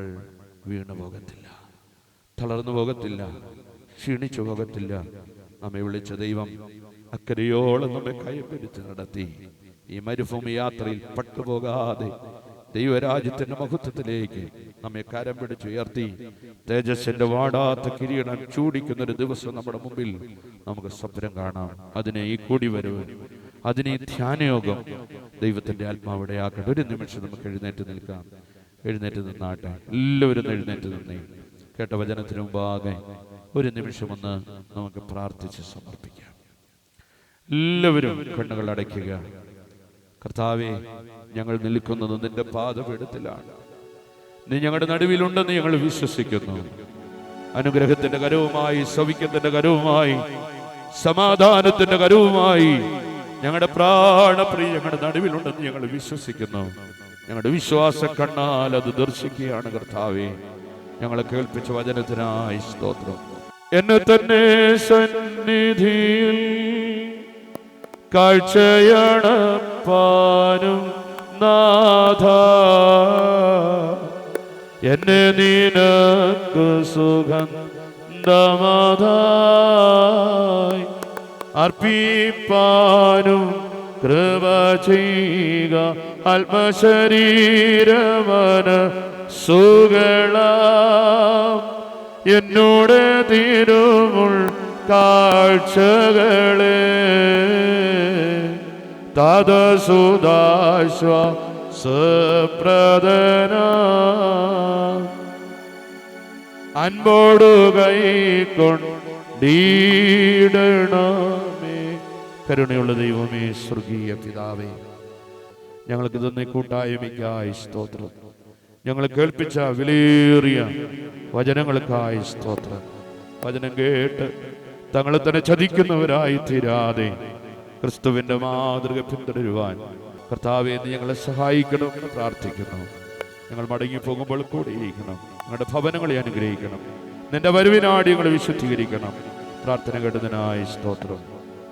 വീണു പോകത്തില്ല, തളർന്നു പോകത്തില്ല, ക്ഷീണിച്ചു പോകത്തില്ല. നമ്മെ വിളിച്ച ദൈവം അക്കരയോളം നമ്മെ കൈപിടിച്ച് നടത്തി ഈ മരുഭൂമി യാത്രയിൽ പട്ടുപോകാതെ ദൈവരാജ്യത്തിന്റെ മഹത്വത്തിലേക്ക് നമ്മെ കരം പിടിച്ചുയർത്തി തേജസ്സിന്റെ വാടാത്ത കിരീടം ചൂടിക്കുന്നൊരു ദിവസം നമ്മുടെ മുമ്പിൽ നമുക്ക് സ്വപ്നം കാണാം. അതിനെ ഈ കൂടിവരവ്, അതിനെ ഈ ധ്യാനയോഗം ദൈവത്തിന്റെ ആത്മാവിടെ ആക്കട്ടെ. ഒരു നിമിഷം നമുക്ക് എഴുന്നേറ്റ് നിൽക്കാം. എഴുന്നേറ്റ് നിന്നാട്ടെ, എല്ലാവരും എഴുന്നേറ്റ് നിന്നേ. കേട്ട വചനത്തിന് മുമ്പാകെ ഒരു നിമിഷം ഒന്ന് നമുക്ക് പ്രാർത്ഥിച്ച് സമർപ്പിക്കാം. എല്ലാവരും കണ്ണുകൾ അടയ്ക്കുക. കർത്താവേ, ഞങ്ങൾ നിൽക്കുന്നത് നിന്റെ പാദപീഠത്തിലാണ്. നീ ഞങ്ങളുടെ നടുവിലുണ്ടെന്ന് ഞങ്ങൾ വിശ്വസിക്കുന്നു. അനുഗ്രഹത്തിന്റെ കരവുമായി, സൗഖ്യത്തിന്റെ കരവുമായി, സമാധാനത്തിന്റെ കരവുമായി ഞങ്ങളുടെ പ്രാണപ്രിയ ഞങ്ങളുടെ നടുവിലുണ്ടെന്ന് ഞങ്ങൾ വിശ്വസിക്കുന്നു. ഞങ്ങളുടെ വിശ്വാസ കണ്ണാൽ അത് ദർശിക്കുകയാണ്. കർത്താവേ, ഞങ്ങളെ കേൾപ്പിച്ച വചനത്തിനായി സ്തോത്രം. എന്നെ തന്നെ സന്നിധിയിൽ കാഴ്ചയണപ്പാനും നാഥ, എന്നെ നിനക്ക് സുഗന്ധമതായി അർപ്പിപ്പാനും കൃപ ചെയ്യുക. ആത്മശരീരമന സുകളാം എന്നോട് തിരുമുൾ കാഴ്ചകളെ താതസുദാശ്വാസപ്രദന അൻപോടു കൈക്കൊണ്ടിടണമേ. കരുണയുള്ള ദൈവമേ, സ്വർഗീയ പിതാവേ, ഞങ്ങൾക്ക് തന്നെ കൂട്ടായ്മയ്ക്കായി സ്തോത്രം. ഞങ്ങളെ കേൾപ്പിച്ച വിലയേറിയ വചനങ്ങൾക്കായി സ്തോത്രം. വചനം കേട്ട് തങ്ങളെ തന്നെ ചതിക്കുന്നവരായി തീരാതെ ക്രിസ്തുവിന്റെ മാതൃക പിന്തുടരുവാൻ കർത്താവേ, നീ ഞങ്ങളെ സഹായിക്കണമെന്ന് പ്രാർത്ഥിക്കുന്നു. ഞങ്ങൾ മടങ്ങി പോകുമ്പോൾ കൂടിയിരിക്കണം. ഞങ്ങളുടെ ഭവനങ്ങളെ അനുഗ്രഹിക്കണം. നിന്റെ വരവിനാടി ഞങ്ങളെ വിശുദ്ധീകരിക്കണം. പ്രാർത്ഥന കേട്ടതിനായി സ്തോത്രം.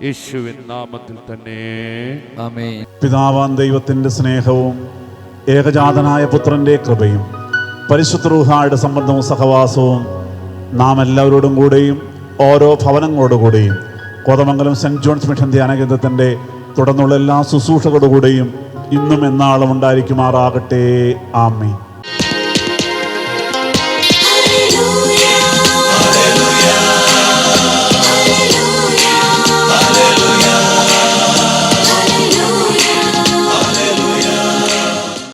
യേശുവിൻ നാമത്തിൽ തന്നെ ആമേൻ. പിതാവാം ദൈവത്തിന്റെ സ്നേഹവും ഏകജാതനായ പുത്രന്റെ കൃപയും പരിശുദ്ധ റൂഹായുടെ സംബന്ധവും സഹവാസവും നാം എല്ലാവരോടും കൂടെയും ഓരോ ഭവനങ്ങളോടുകൂടെയും കോതമംഗലം സെൻറ് ജോൺസ് മിഷൻ ധ്യാന കേന്ദ്രത്തിൻ്റെ തുടർന്നുള്ള എല്ലാ ശുശ്രൂഷകളോടുകൂടെയും ഇന്നും എന്നാളും ഉണ്ടായിരിക്കുമാറാകട്ടെ. ആമേൻ.